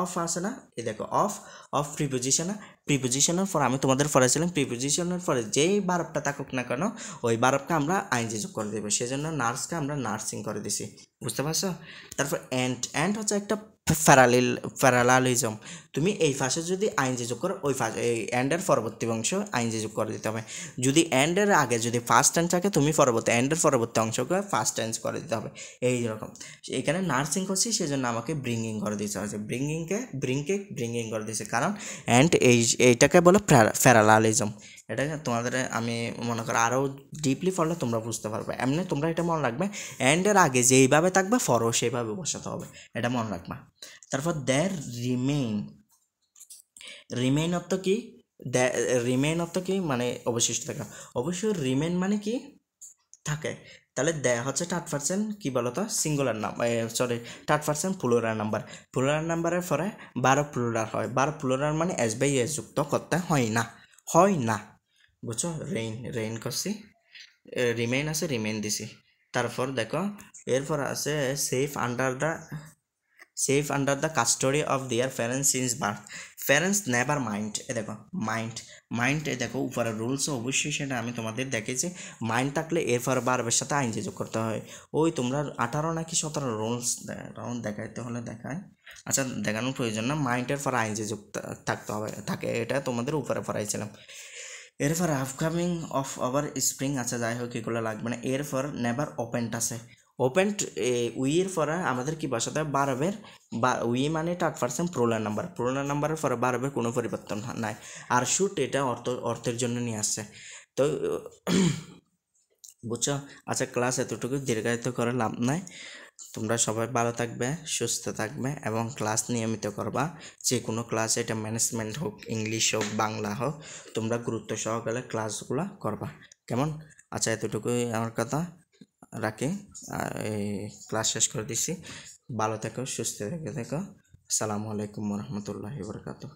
অফ আছে না, এই দেখো অফ, অফ প্রিপোজিশন, প্রিপোজিশনের পর আমি তোমাদের পড়াইছিলাম, প্রিপোজিশনের পরে যেই বারবটা থাকুক না কেন ওই বারবকে আমরা আইনজি যোগ করে দেবো, সেজন্য নার্সকে আমরা নার্সিং করে দিছি, বুঝতে পারছো? তারপর অ্যান্ড হচ্ছে একটা প্যারালালিজম, তুমি এই ফাঁসে যদি আইনজি যোগ করো ওই ফাঁসে এই অ্যান্ডের পরবর্তী অংশ আইনজি যোগ করে দিতে হবে, যদি অ্যান্ডের আগে যদি ফার্স্ট টেন্স থাকে তুমি পরবর্তী অ্যান্ডের পরবর্তী অংশকে ফার্স্ট টেন্স করে দিতে হবে, এই রকম। এখানে নার্সিং করছি সেজন্য আমাকে ব্রিঙ্গিং করে দিতে হয়েছে, ব্রিঙ্গিং করে দিয়েছে, কারণ অ্যান্ড এইটাকে বলে প্যারালালিজম। এটাকে তোমাদের আমি মনে করো আরও ডিপলি পড়লে তোমরা বুঝতে পারবে, এমনি তোমরা এটা মনে রাখবে, অ্যান্ডের আগে যেইভাবে থাকবে ফরও সেইভাবে বসাতে হবে, এটা মনে রাখবা। তারপর দ্যার রিমেইন অর্থ কি, রিমেইন অর্থ কি, মানে অবশিষ্ট থাকা, অবশ্যই রিমেইন মানে কি, থাকে, তাহলে দেয়া হচ্ছে থার্ড পারসন কি বলতো, সিঙ্গুলার নাম, সরি থার্ড পারসন প্লুরাল নাম্বারের পরে 12 প্লুরাল হয়, 12 প্লুরাল মানে এস বাই এস যুক্ত করতে হয় না, বুঝছো? রেইন করছি, রিমেইন আছে, রিমেইন দিছি। তারপর দেখো এরপর আছে safe under the custody of their parents since birth, parents never mind, এ দেখো মাইন্ড এ দেখো উপরে রুলস, অবশ্যই সেটা আমি তোমাদের দেখেছি, মাইন্ড থাকলে এরপর বারবার সাথে আইনজি যোগ করতে হয়, ওই তোমরা 18 নাকি 17 রুলস দেখাইতে হলে দেখায়, আচ্ছা দেখানোর প্রয়োজন না, মাইন্ডের পর আইনজি যোগ থাকতে হবে, থাকে, এটা তোমাদের উপরে পড়াইছিলাম। এরপর আপকামিং অফ আওয়ার স্প্রিং, আচ্ছা যাই হোক এগুলো লাগবে না। এরপর নেভার ওপেন্ট আছে, ওপেন্ট উইয়ের পরে আমাদের কি বসাতে হবে, বারবের, বা উই মানে থার্ড পারসন প্লুরাল নাম্বারের পরে বারবের কোনো পরিবর্তন নাই, আর শুট এটা অর্থের জন্য নিয়ে আসছে, তো বুঝছো? আচ্ছা ক্লাস এতটুকু দীর্ঘায়িত করে লাভ নাই, তোমরা সবাই ভালো থাকবে, সুস্থ থাকবে এবং ক্লাস নিয়মিত করবা, যে কোনো ক্লাস, এটা ম্যানেজমেন্ট হোক, ইংলিশ হোক, বাংলা হোক, তোমরা গুরুত্ব সহকারে ক্লাসগুলো করবা, কেমন? আচ্ছা এতটুকুই আমার কথা, রাখি, এই ক্লাস শেষ করে দিচ্ছি, ভালো থেকো, সুস্থ থেকো, আসসালামু আলাইকুম রহমতুল্লাহি বরকাতুহু।